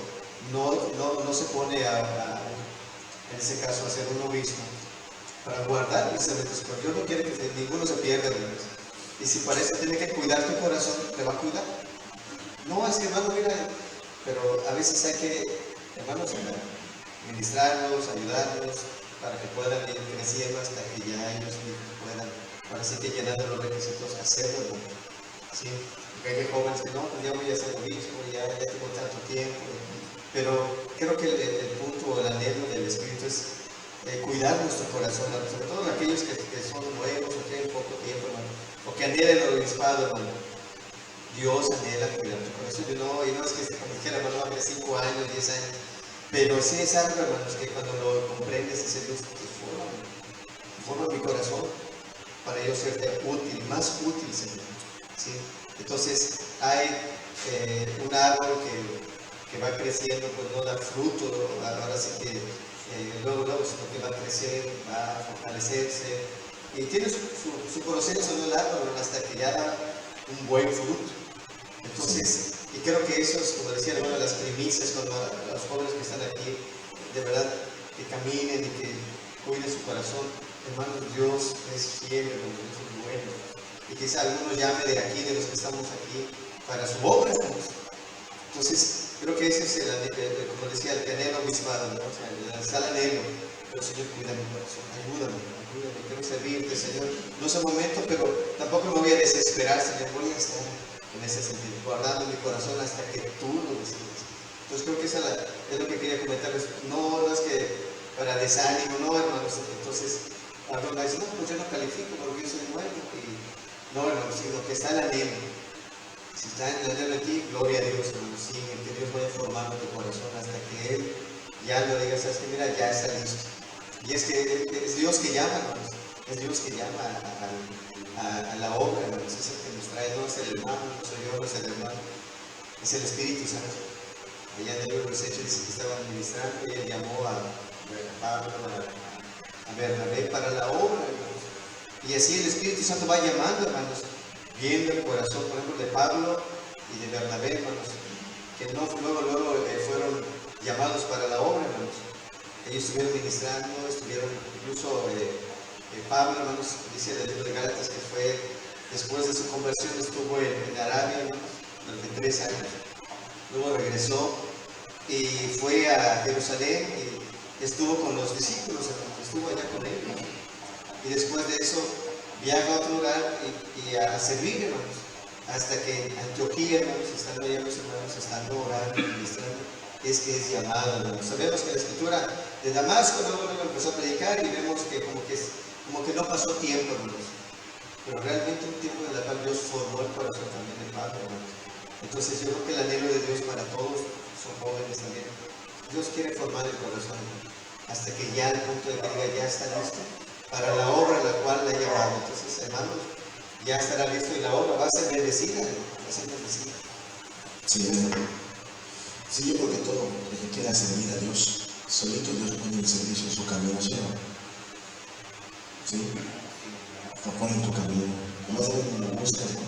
no se pone en ese caso, a hacer un obispo para guardar precisamente su corazón. Dios no quiere que ninguno se pierda, hermanos. Y si parece que tiene que cuidar tu corazón, te va a cuidar. No, es que hermano, mira, pero a veces hay que, hermanos, ministrarlos, ayudarlos, para que puedan ir creciendo hasta que ya ellos puedan, ahora sí que llenando los requisitos, hacerlo, ¿no? ¿Sí? Porque hay jóvenes que no, pues ya voy a ser obispo, ya tengo tanto tiempo, pero creo que el punto, el anhelo del Espíritu es cuidar nuestro corazón, sobre todo aquellos que son nuevos o tienen poco tiempo, hermano, o que anhelan el obispado, hermano. Dios anhela cuidar tu corazón. Y no es que como dijera, hermano, hace 5 años, 10 años, pero sí es algo, hermanos, que cuando lo comprendes, dice Dios, forma mi corazón para yo serte útil, más útil, Señor. ¿Sí? Entonces, hay un árbol que va creciendo, pues no da fruto, ahora sí que luego, sino que va a crecer, va a fortalecerse, y tiene su proceso, ¿no? El árbol, hasta que ya da un buen fruto. Entonces, y creo que eso es, como decía el hermano, las primicias, cuando los jóvenes que están aquí, de verdad, que caminen y que cuiden su corazón. Hermanos, Dios es fiel, Dios es bueno. Y quizá algunos llame de aquí, de los que estamos aquí, para su obra, hermanos. Entonces, creo que ese es como decía, el anhelo obispado, ¿no? O sea, está el anhelo. Pero Señor, cuida mi corazón, ayúdame, quiero servirte, Señor. No es el momento, pero tampoco me voy a desesperar, Señor, voy a estar en ese sentido, guardando mi corazón hasta que tú lo decidas. Entonces creo que eso es lo que quería comentarles. No es que para desánimo, no, hermanos. Entonces, algunos dicen, no, pues yo no califico porque yo soy nuevo. Y no, hermanos, sino que está el anhelo. Si está en el anhelo de ti, gloria a Dios, hermanos. Sí, que Dios vaya formando tu corazón hasta que Él ya lo diga, sabes que mira, ya está listo. Y es que es Dios que llama, hermanos. Es Dios que llama a la obra, hermanos. Es el que nos trae, no es el hermano, no soy yo, no es el hermano. Es el Espíritu Santo. Allá en el libro de los Hechos dice que estaban ministrando y Él llamó a Pablo, a Bernabé para la obra, hermanos. Y así el Espíritu Santo va llamando, hermanos, viendo el corazón, por ejemplo, de Pablo y de Bernabé, hermanos, que no luego fueron llamados para la obra, hermanos. Ellos estuvieron ministrando, estuvieron incluso Pablo, hermanos, dice en el libro de Gálatas que fue después de su conversión, estuvo en Arabia, hermanos, durante 3 años. Luego regresó y fue a Jerusalén y estuvo con los discípulos, hermanos, estuvo allá con ellos. Y después de eso viaja a otro lugar y a servir, hermanos, hasta que en Antioquía, hermanos, estando allá los hermanos, estando orando y ministrando, es que es llamado, hermanos. Sabemos que la escritura de Damasco luego empezó a predicar y vemos que como que no pasó tiempo, hermanos, pero realmente un tiempo en el cual Dios formó el corazón también de Pablo, hermanos. Entonces yo creo que el anhelo de Dios para todos, son jóvenes también, Dios quiere formar el corazón, hermanos, hasta que ya al punto de que diga ya está listo para la obra a la cual le ha llamado. Entonces, hermanos, ya estará listo y la obra va a ser bendecida, va a ser bendecida. Sí, yo creo que todo el que quiera servir a Dios, solito Dios pone el servicio en su camino, ¿sí o no? ¿Sí? Lo pone en tu camino. Como hace cuando lo buscas, ¿no?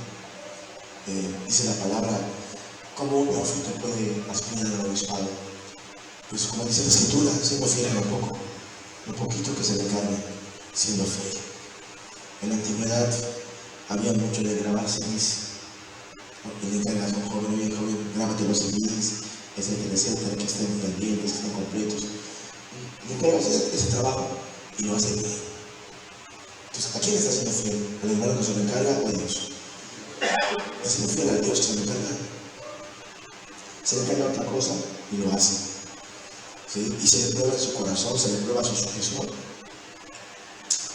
Dice la palabra, ¿cómo un neófito puede aspirar al obispado? Pues como dice la escritura, siendo fiel en lo poquito que se le cargue, siendo fiel. En la antigüedad había mucho de grabar CDs. Y le encargas a un joven, oye joven, grábate los CDs, etcétera, que estén pendientes, que estén completos. Le encargas ese trabajo y lo hace bien. Entonces, ¿a quién está siendo fiel? ¿Al hermano que se lo encarga o a Dios? Está siendo fiel a Dios que se lo encarga. Se le encarga otra cosa y lo hace. ¿Sí? Y se le prueba en su corazón, se le prueba su sujeción.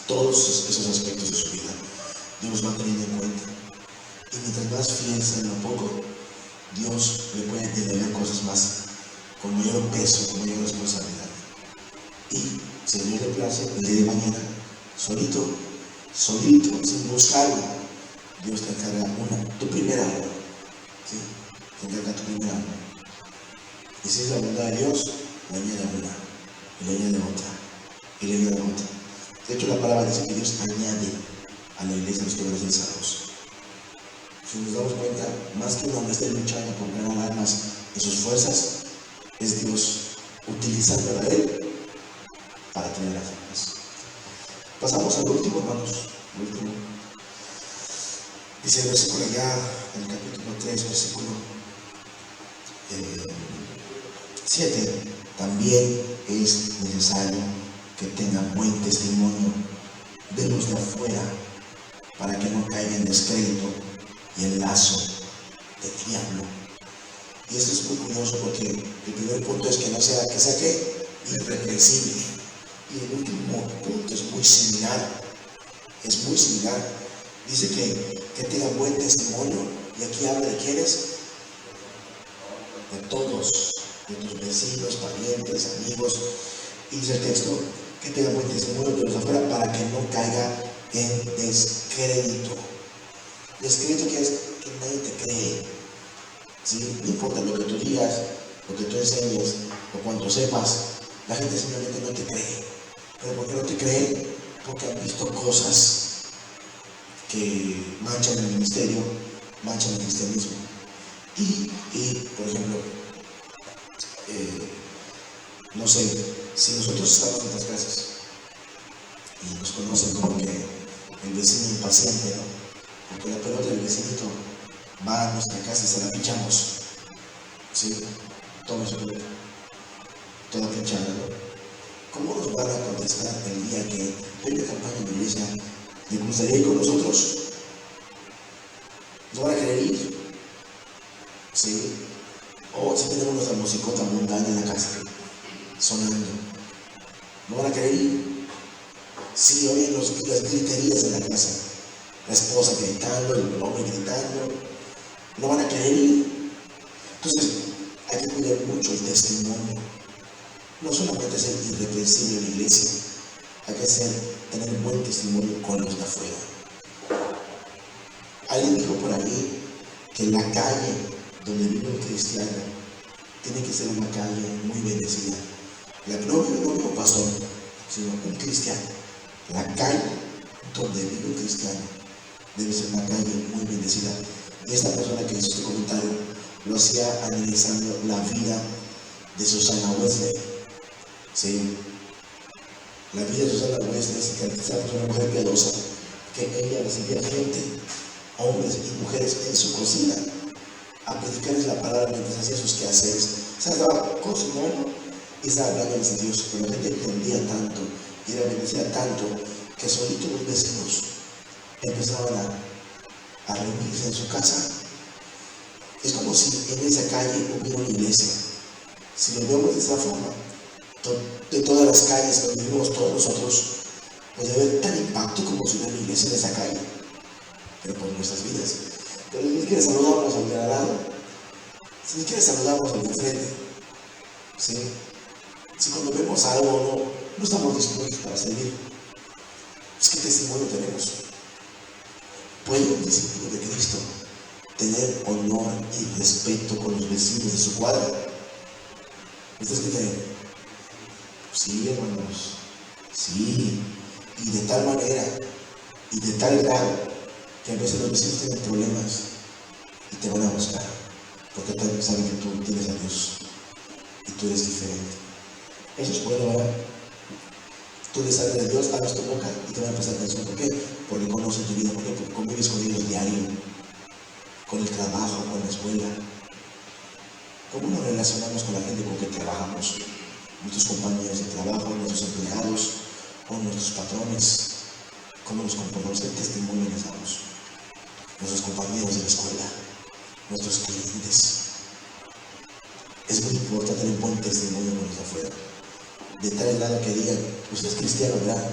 Todos esos aspectos de su vida, Dios va teniendo en cuenta. Y mientras más fiel sea en lo poco, Dios le puede delegar cosas más, con mayor peso, con mayor responsabilidad. Y si a Dios le place, el día de mañana, solito, sin buscarlo, Dios te encarga tu primera obra. ¿Sí? Te encarga tu primera obra. Y si es la bondad de Dios, le añade una, y le añade otra, y le añade otra. De hecho, la palabra dice que Dios añade a la iglesia los que son salvos. Si nos damos cuenta, más que un hombre esté luchando por ganar armas en sus fuerzas, es Dios utilizando a Él para tener las armas. Pasamos al último, hermanos. El último. Dice el versículo allá, en el capítulo 3, versículo 7. También es necesario que tengan buen testimonio de los de afuera, para que no caigan en descrédito y el lazo del diablo. Y esto es muy curioso porque el primer punto es que no sea, que sea ¿qué? Irreprensible. Y el último punto es muy similar. Es muy similar. Dice que tengan buen testimonio. Y aquí habla de quiénes? De todos, de tus vecinos, parientes, amigos. Y dice el texto que tengan buen testimonio de los de afuera para que no caiga en descrédito. Descrédito que es que nadie te cree. ¿Sí? No importa lo que tú digas, lo que tú enseñes o cuanto sepas, la gente simplemente no te cree. ¿Pero por qué no te cree? Porque han visto cosas que manchan el ministerio, manchan el cristianismo. Y por ejemplo, no sé, si nosotros estamos en nuestras casas y nos conocen como que el vecino impaciente, ¿no? Porque la pelota del vecinito va a nuestra casa y se la pinchamos. ¿Sí? Toma su pelota. Toda pinchada, ¿no? ¿Cómo nos van a contestar el día que hay una campaña en la iglesia? ¿Le gustaría ir con nosotros? ¿No van a querer ir? ¿Sí? O si tenemos nuestra musicota mundana en la casa, sonando. ¿No van a querer ir? Sí, oyen las griterías en la casa. La esposa gritando, el hombre gritando. no van a querer ir. Entonces, hay que cuidar mucho el testimonio. No solamente ser irreprensible en la iglesia, hay que tener buen testimonio con los de afuera. Alguien dijo por ahí que la calle donde vive un cristiano tiene que ser una calle muy bendecida. No un pastor, sino un cristiano. La calle donde vive un cristiano debe ser una calle muy bendecida. Y esta persona que hizo este comentario lo hacía analizando la vida de Susana Wesley. Sí. La vida de Susana Wesley se caracteriza por una mujer piadosa, que ella recibía gente, hombres y mujeres en su cocina, a predicarles la palabra mientras hacía sus quehaceres. O sea, estaba cocinando y estaba hablando de Dios, pero la gente entendía tanto y era bendecida tanto que solitos los vecinos empezaban a reunirse en su casa. Es como si en esa calle hubiera una iglesia. Si lo vemos de esa forma, de todas las calles donde vivimos todos nosotros, puede haber tal impacto como si hubiera una iglesia en esa calle, pero por nuestras vidas. Pero ni siquiera saludamos al de al lado, si ni siquiera saludamos al de frente, ¿sí? Si cuando vemos algo no estamos dispuestos para servir, pues ¿qué testimonio tenemos? ¿Puede un discípulo de Cristo tener honor y respeto con los vecinos de su cuadra? ¿Ustedes qué creen? Sí, hermanos, sí, y de tal manera y de tal grado que a veces los vecinos tienen problemas y te van a buscar porque también saben que tú tienes a Dios y tú eres diferente. Eso es bueno, ¿verdad? Tú les hablas de Dios, abres tu boca y te van a prestar atención. ¿Por qué? Porque conocen tu vida, porque convives con ellos diario, con el trabajo, con la escuela. ¿Cómo nos relacionamos con la gente con que trabajamos? Nuestros compañeros de trabajo, nuestros empleados o nuestros patrones. ¿Cómo nos comportamos? ¿Qué testimonio les damos? Nuestros compañeros de la escuela, nuestros clientes. Es muy importante tener un buen testimonio con los de afuera. De tal grado que digan, usted es cristiano, ¿verdad?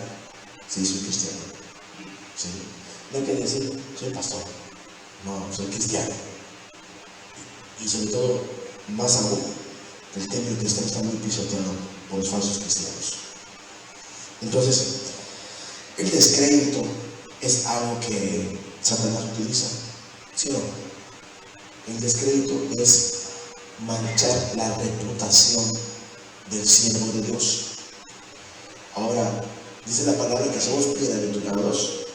Sí, soy cristiano. ¿Sí? No hay que decir, soy pastor. No, soy cristiano. Y sobre todo, más aún, el término cristiano está muy pisoteado por los falsos cristianos. Entonces, el descrédito es algo que Satanás utiliza, ¿sí o no? El descrédito es manchar la reputación del siervo de Dios. Ahora, dice la palabra que somos bienaventurados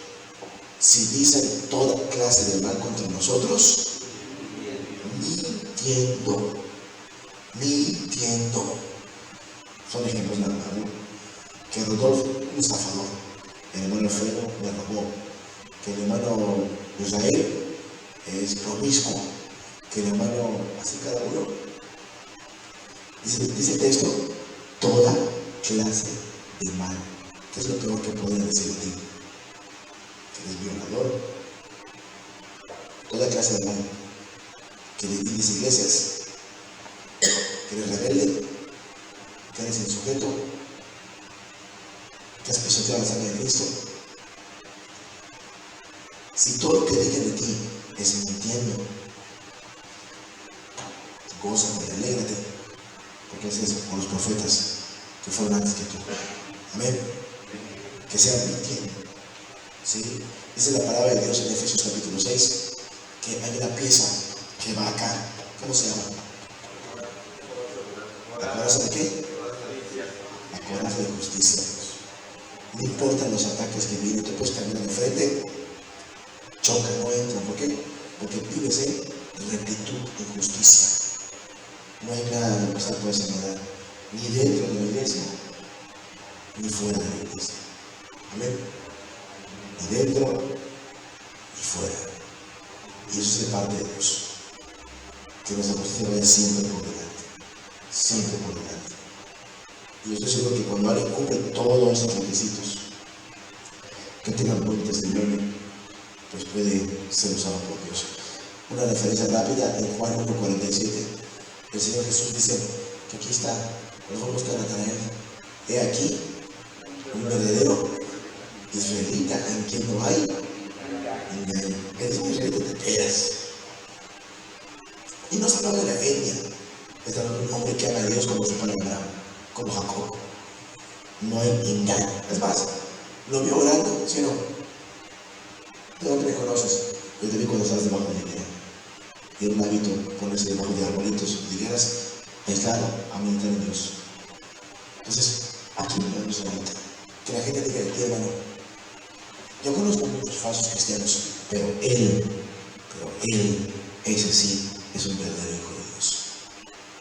si dicen toda clase de mal contra nosotros, mintiendo. Son ejemplos nada más, ¿no? Que Rodolfo, un estafador, el hermano Alfredo me robó, que el hermano Israel es promiscuo, que el hermano, así cada uno. Dice el texto, toda clase de mal. ¿Qué es lo peor que pueden decir de ti? Que eres violador. Toda clase de mal. Que divides iglesias. Que eres rebelde. Que eres insujeto. Que has pisoteado la sangre de Cristo. Si todo lo que digan de ti es mintiendo, gózate, alégrate, porque es eso, por los profetas que fueron antes que tú. Amén. Que sean mintiendo. ¿Sí? Dice la palabra de Dios en Efesios capítulo 6 que hay una pieza que va acá. ¿Cómo se llama? ¿La coraza de qué? La coraza de justicia. No importan los ataques que vienen, tú puedes caminar de frente, choca, no entra. ¿Por qué? Porque vives en rectitud y justicia. No hay nada de pasar por esa maldad, ni dentro de la iglesia, ni fuera de la iglesia. Amén. Ni dentro, ni fuera. Y eso es de parte de Dios. Que nuestra justicia vaya siempre por delante. Siempre por delante. Y yo estoy seguro que cuando alguien cumple todos esos requisitos, que tenga buen testimonio, pues puede ser usado por Dios. Una referencia rápida en Juan 1:47. El Señor Jesús dice que aquí está, nos vamos a traer. He aquí un verdadero israelita en quien no hay engaño. Eres un israelita de veras. Y no se habla de la etnia, está hablando de un hombre que ama a Dios como su padre Abraham, como Jacob. No hay engaño. Es más, lo vio orando, ¿sí o no? ¿De dónde me conoces? Yo te vi cuando estabas debajo de la higuera. Y era un hábito ponerse debajo de arbolitos, higueras, aislado, a meditar en Dios. Entonces, aquí nos vemos ahorita. Que la gente diga, hermano, yo conozco muchos falsos cristianos, pero él, ese sí, es un verdadero hijo de Dios.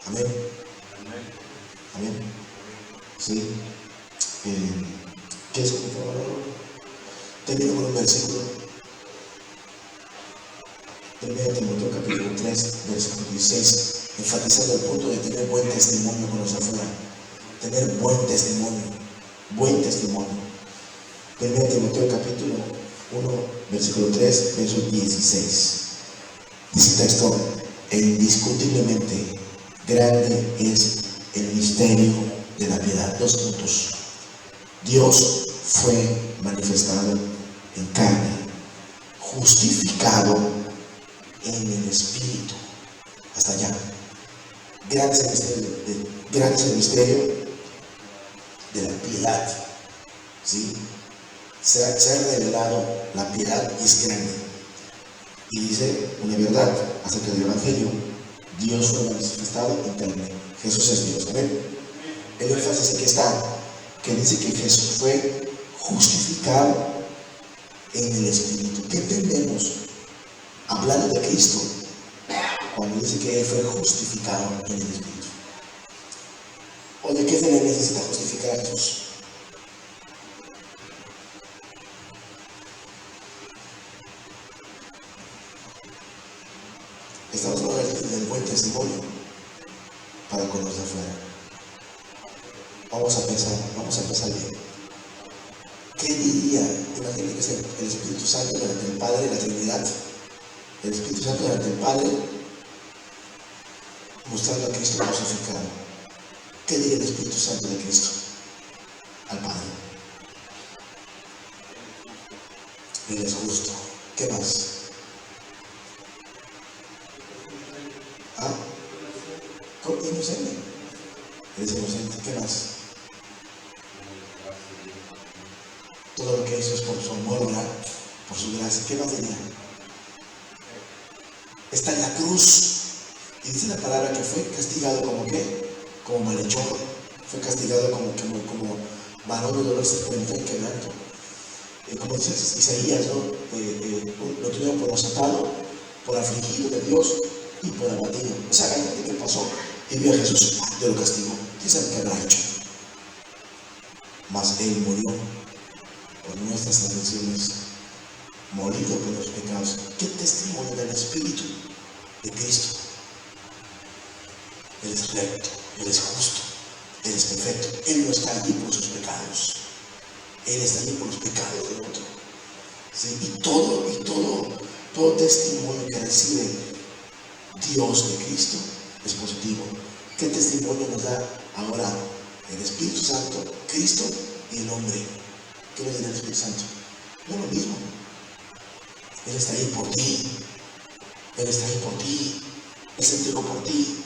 Amén. Amén. Sí. ¿Qué es por favor? Termino con un versículo. 1 Timoteo capítulo 3, versículo 16, enfatizando el punto de tener buen testimonio con los de afuera. Tener buen testimonio. 1 Timoteo capítulo 1, versículo 3, verso 16. Dice el texto, e indiscutiblemente grande es el misterio de la piedad. 2 puntos. Dios fue manifestado en carne, justificado en el Espíritu. Hasta allá. Grande es el misterio de la piedad. ¿Sí? Se ha revelado la piedad y es grande. Y dice una verdad acerca del Evangelio. Dios fue manifestado en carne. Jesús es Dios. ¿Amén? El énfasis aquí está, que dice que Jesús fue justificado en el Espíritu. ¿Qué entendemos hablando de Cristo cuando dice que Él fue justificado en el Espíritu? ¿O de qué se le necesita justificar a Jesús? Estamos hablando del buen testimonio para con los de afuera. Vamos a pensar bien. ¿Qué diría? Imagínate que es el Espíritu Santo delante del Padre, la Trinidad. El Espíritu Santo delante del Padre, mostrando a Cristo crucificado. ¿Qué diría el Espíritu Santo de Cristo al Padre? Él es justo. ¿Qué más? ¿Ah? Inocente. Él es inocente. ¿Qué más? Todo lo que hizo es por su amor, ¿verdad? Por su gracia. ¿Qué más diría? Está en la cruz. Y dice la palabra que fue castigado como ¿qué? Como malhechor. Fue castigado como varón de dolor experimental y quebranto. Como dice Isaías, ¿no? Lo tuvieron por azotado, por afligido de Dios y por abatido. O sea, hay gente que pasó y vio a Jesús, Dios lo castigó. ¿Quién sabe qué habrá hecho? Mas Él murió por nuestras transgresiones, morido por los pecados. ¿Qué testimonio del Espíritu de Cristo? Él es recto, Él es justo, Él es perfecto. Él no está allí por sus pecados. Él está allí por los pecados del otro. ¿Sí? Y todo testimonio que recibe Dios de Cristo es positivo. ¿Qué testimonio nos da ahora el Espíritu Santo, Cristo y el hombre? ¿Qué nos dirá el Espíritu Santo? No es lo mismo. Él está ahí por ti. Él está ahí por ti. Él se entregó por ti.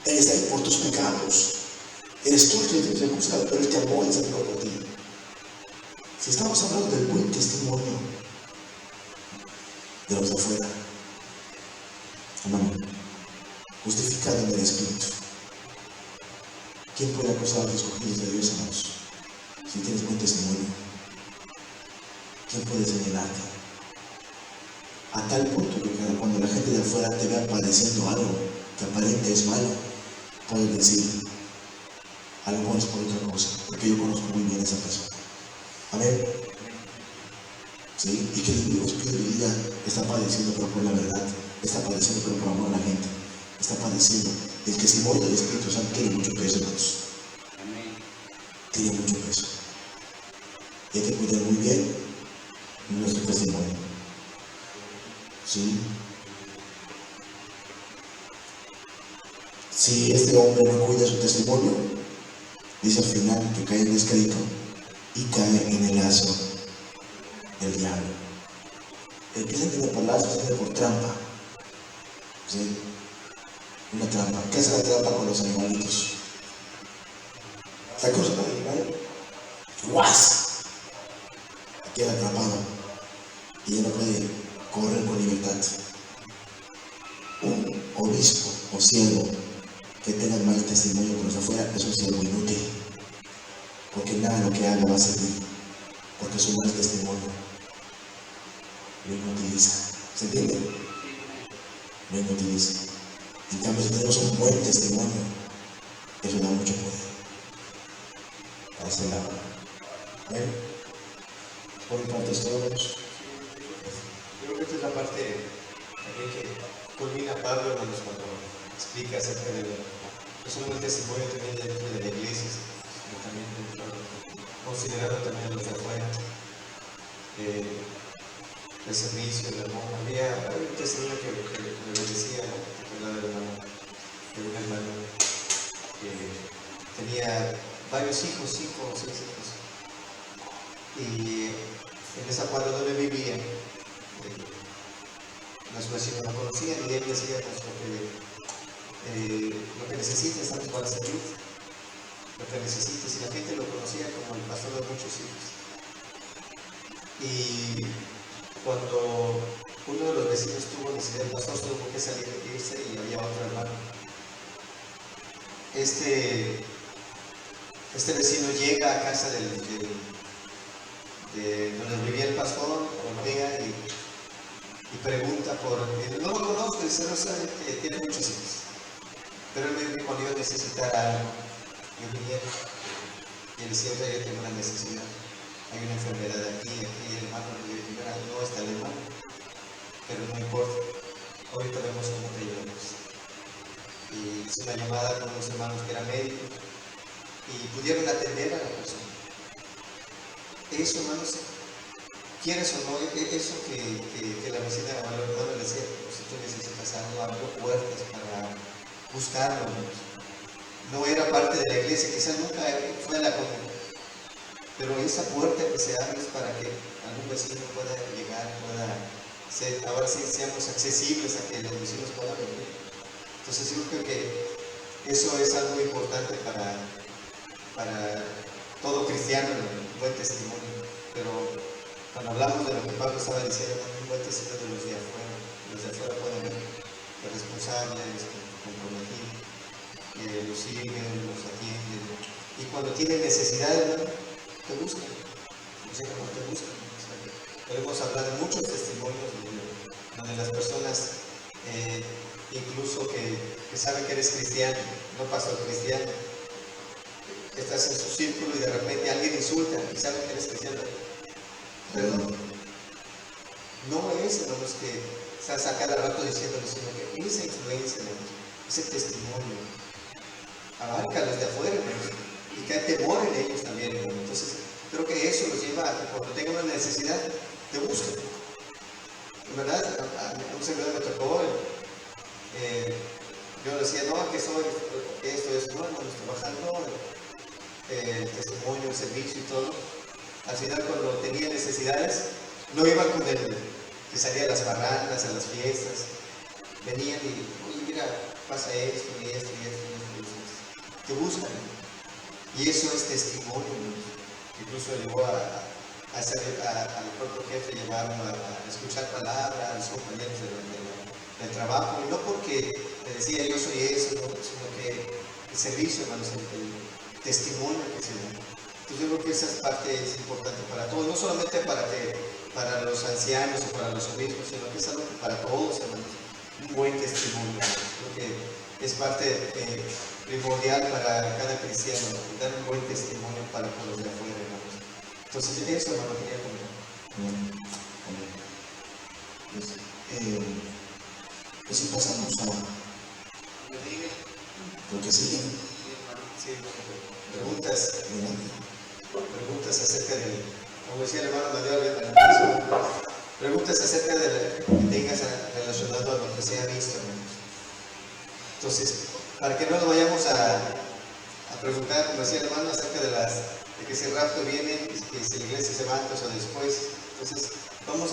Él está ahí por tus pecados. Eres tú el que te acusado, pero Él te amó y se entregó por ti. Si estamos hablando del buen testimonio de los de afuera, hermano, justificado en el Espíritu, ¿quién puede acusar a los escogidos de Dios, hermanos? Si tienes buen testimonio, ¿quién puede señalarte? A tal punto que cuando la gente de afuera te vea padeciendo algo que aparente es malo, puedes decir, a lo mejor es por otra cosa, porque yo conozco muy bien a esa persona. Amén. ¿Sí? Y que el Espíritu hoy día está padeciendo, pero por la verdad, está padeciendo, pero por amor a la gente, está padeciendo. El testimonio del Espíritu Santo tiene mucho peso, hermanos. Tiene mucho peso. Y hay que cuidar muy bien nuestro testimonio. ¿Sí? Si este hombre no cuida su testimonio, dice al final que cae en descrédito y cae en el lazo del diablo. El que se tiene por lazo se tiene por trampa. ¿Sí? Una trampa. ¿Qué es la trampa con los animalitos? ¿Sabes cómo se llama el animal? ¡Guas! Queda atrapado y ya no puede correr con libertad. Un obispo o siervo que tenga mal testimonio por los afuera es un siervo inútil, porque nada de lo que haga va a servir, porque su mal testimonio lo inutiliza. ¿Se entiende? Lo inutiliza. En cambio, si tenemos un buen testimonio, eso da mucho poder. A ese lado. ¿Ven? Por partes todos. Creo que esta es la parte también que culmina Pablo cuando explica acerca de un buen testimonio también dentro de la iglesia, pero también considerando también a los de afuera, el servicio, el amor. Había un testimonio que me decía, de un hermano que tenía varios hijos, 5 o 6 hijos, y en esa cuadra donde vivía, los vecinos lo conocían y él decía pues, lo que necesita estamos para servir, lo que necesites, y la gente lo conocía como el pastor de muchos hijos. Y cuando uno de los vecinos tuvo necesidad, el pastor tuvo que salir e irse y había otro hermano. Este vecino llega a casa de donde vivía el pastor, golpea y pregunta por él. No lo conozco, dice, no sabe que tiene muchos hijos. Pero él me dijo, cuando yo necesitara algo, yo viniera. Y él decía, yo tengo una necesidad. Hay una enfermedad aquí, el hermano no está el hermano. Pero no importa. Ahorita vemos cómo te llevamos. Y hice una llamada con unos hermanos que eran médicos y pudieron atender a la persona. Eso, hermanos, quieres o no, eso que la vecina de Manuel hermano le decía, si tú necesitas algo, abrió puertas para buscarlo. No era parte de la iglesia, quizás nunca fue a la comunidad, pero esa puerta que se abre es para que algún vecino pueda llegar, ahora sí seamos accesibles a que los vecinos puedan venir. Entonces yo creo que eso es algo importante para todo cristiano, un buen testimonio. Pero cuando hablamos de lo que Pablo estaba diciendo, un buen testimonio de los de afuera pueden ver responsables, comprometidos, los sirven, los atienden. Y cuando tienen necesidades, te buscan. No te buscan. Podemos hablar de muchos testimonios donde las personas, incluso que saben que eres cristiano, no pastor cristiano, estás en su círculo y de repente alguien insulta y saben que eres cristiano. Perdón. No es, hermanos, que estás a cada rato diciéndole, sino que esa influencia, hermanos, ese testimonio, abarca a los de afuera, hermanos, y que hay temor en ellos también, hermanos. Entonces, creo que eso los lleva a que cuando tengan una necesidad, te busquen. En verdad, a un servidor me tocó, yo decía, no, que soy, esto es, no, hermanos, trabajando, el testimonio, el servicio y todo. Al final, cuando tenía necesidades, no iban con él, que salía a las parrandas, a las fiestas. Venían y, oye, mira, pasa esto y esto y esto y esto. Te buscan. Y eso es testimonio. Incluso llegó al propio jefe, llevaron a escuchar palabras a los compañeros del trabajo. Y no porque le decía yo soy eso, ¿no? Sino que el servicio, hermanos, el testimonio que se da. Entonces yo creo que esa parte es importante para todos, no solamente para los ancianos o para los obispos, sino que es algo para todos, hermanos. Un buen testimonio. Creo que es parte primordial para cada cristiano, dar un buen testimonio para los de afuera, hermanos. Entonces eso, hermano, quería comentar. Pues si pasamos a lo que sigue. Sí, preguntas acerca de, como decía el hermano Manuel, preguntas acerca de lo que tengas relacionado a lo que se ha visto, hermanos. Entonces, para que no nos vayamos a preguntar, como decía el hermano, acerca de que si el rapto viene, que si la iglesia se va antes o después. Entonces, vamos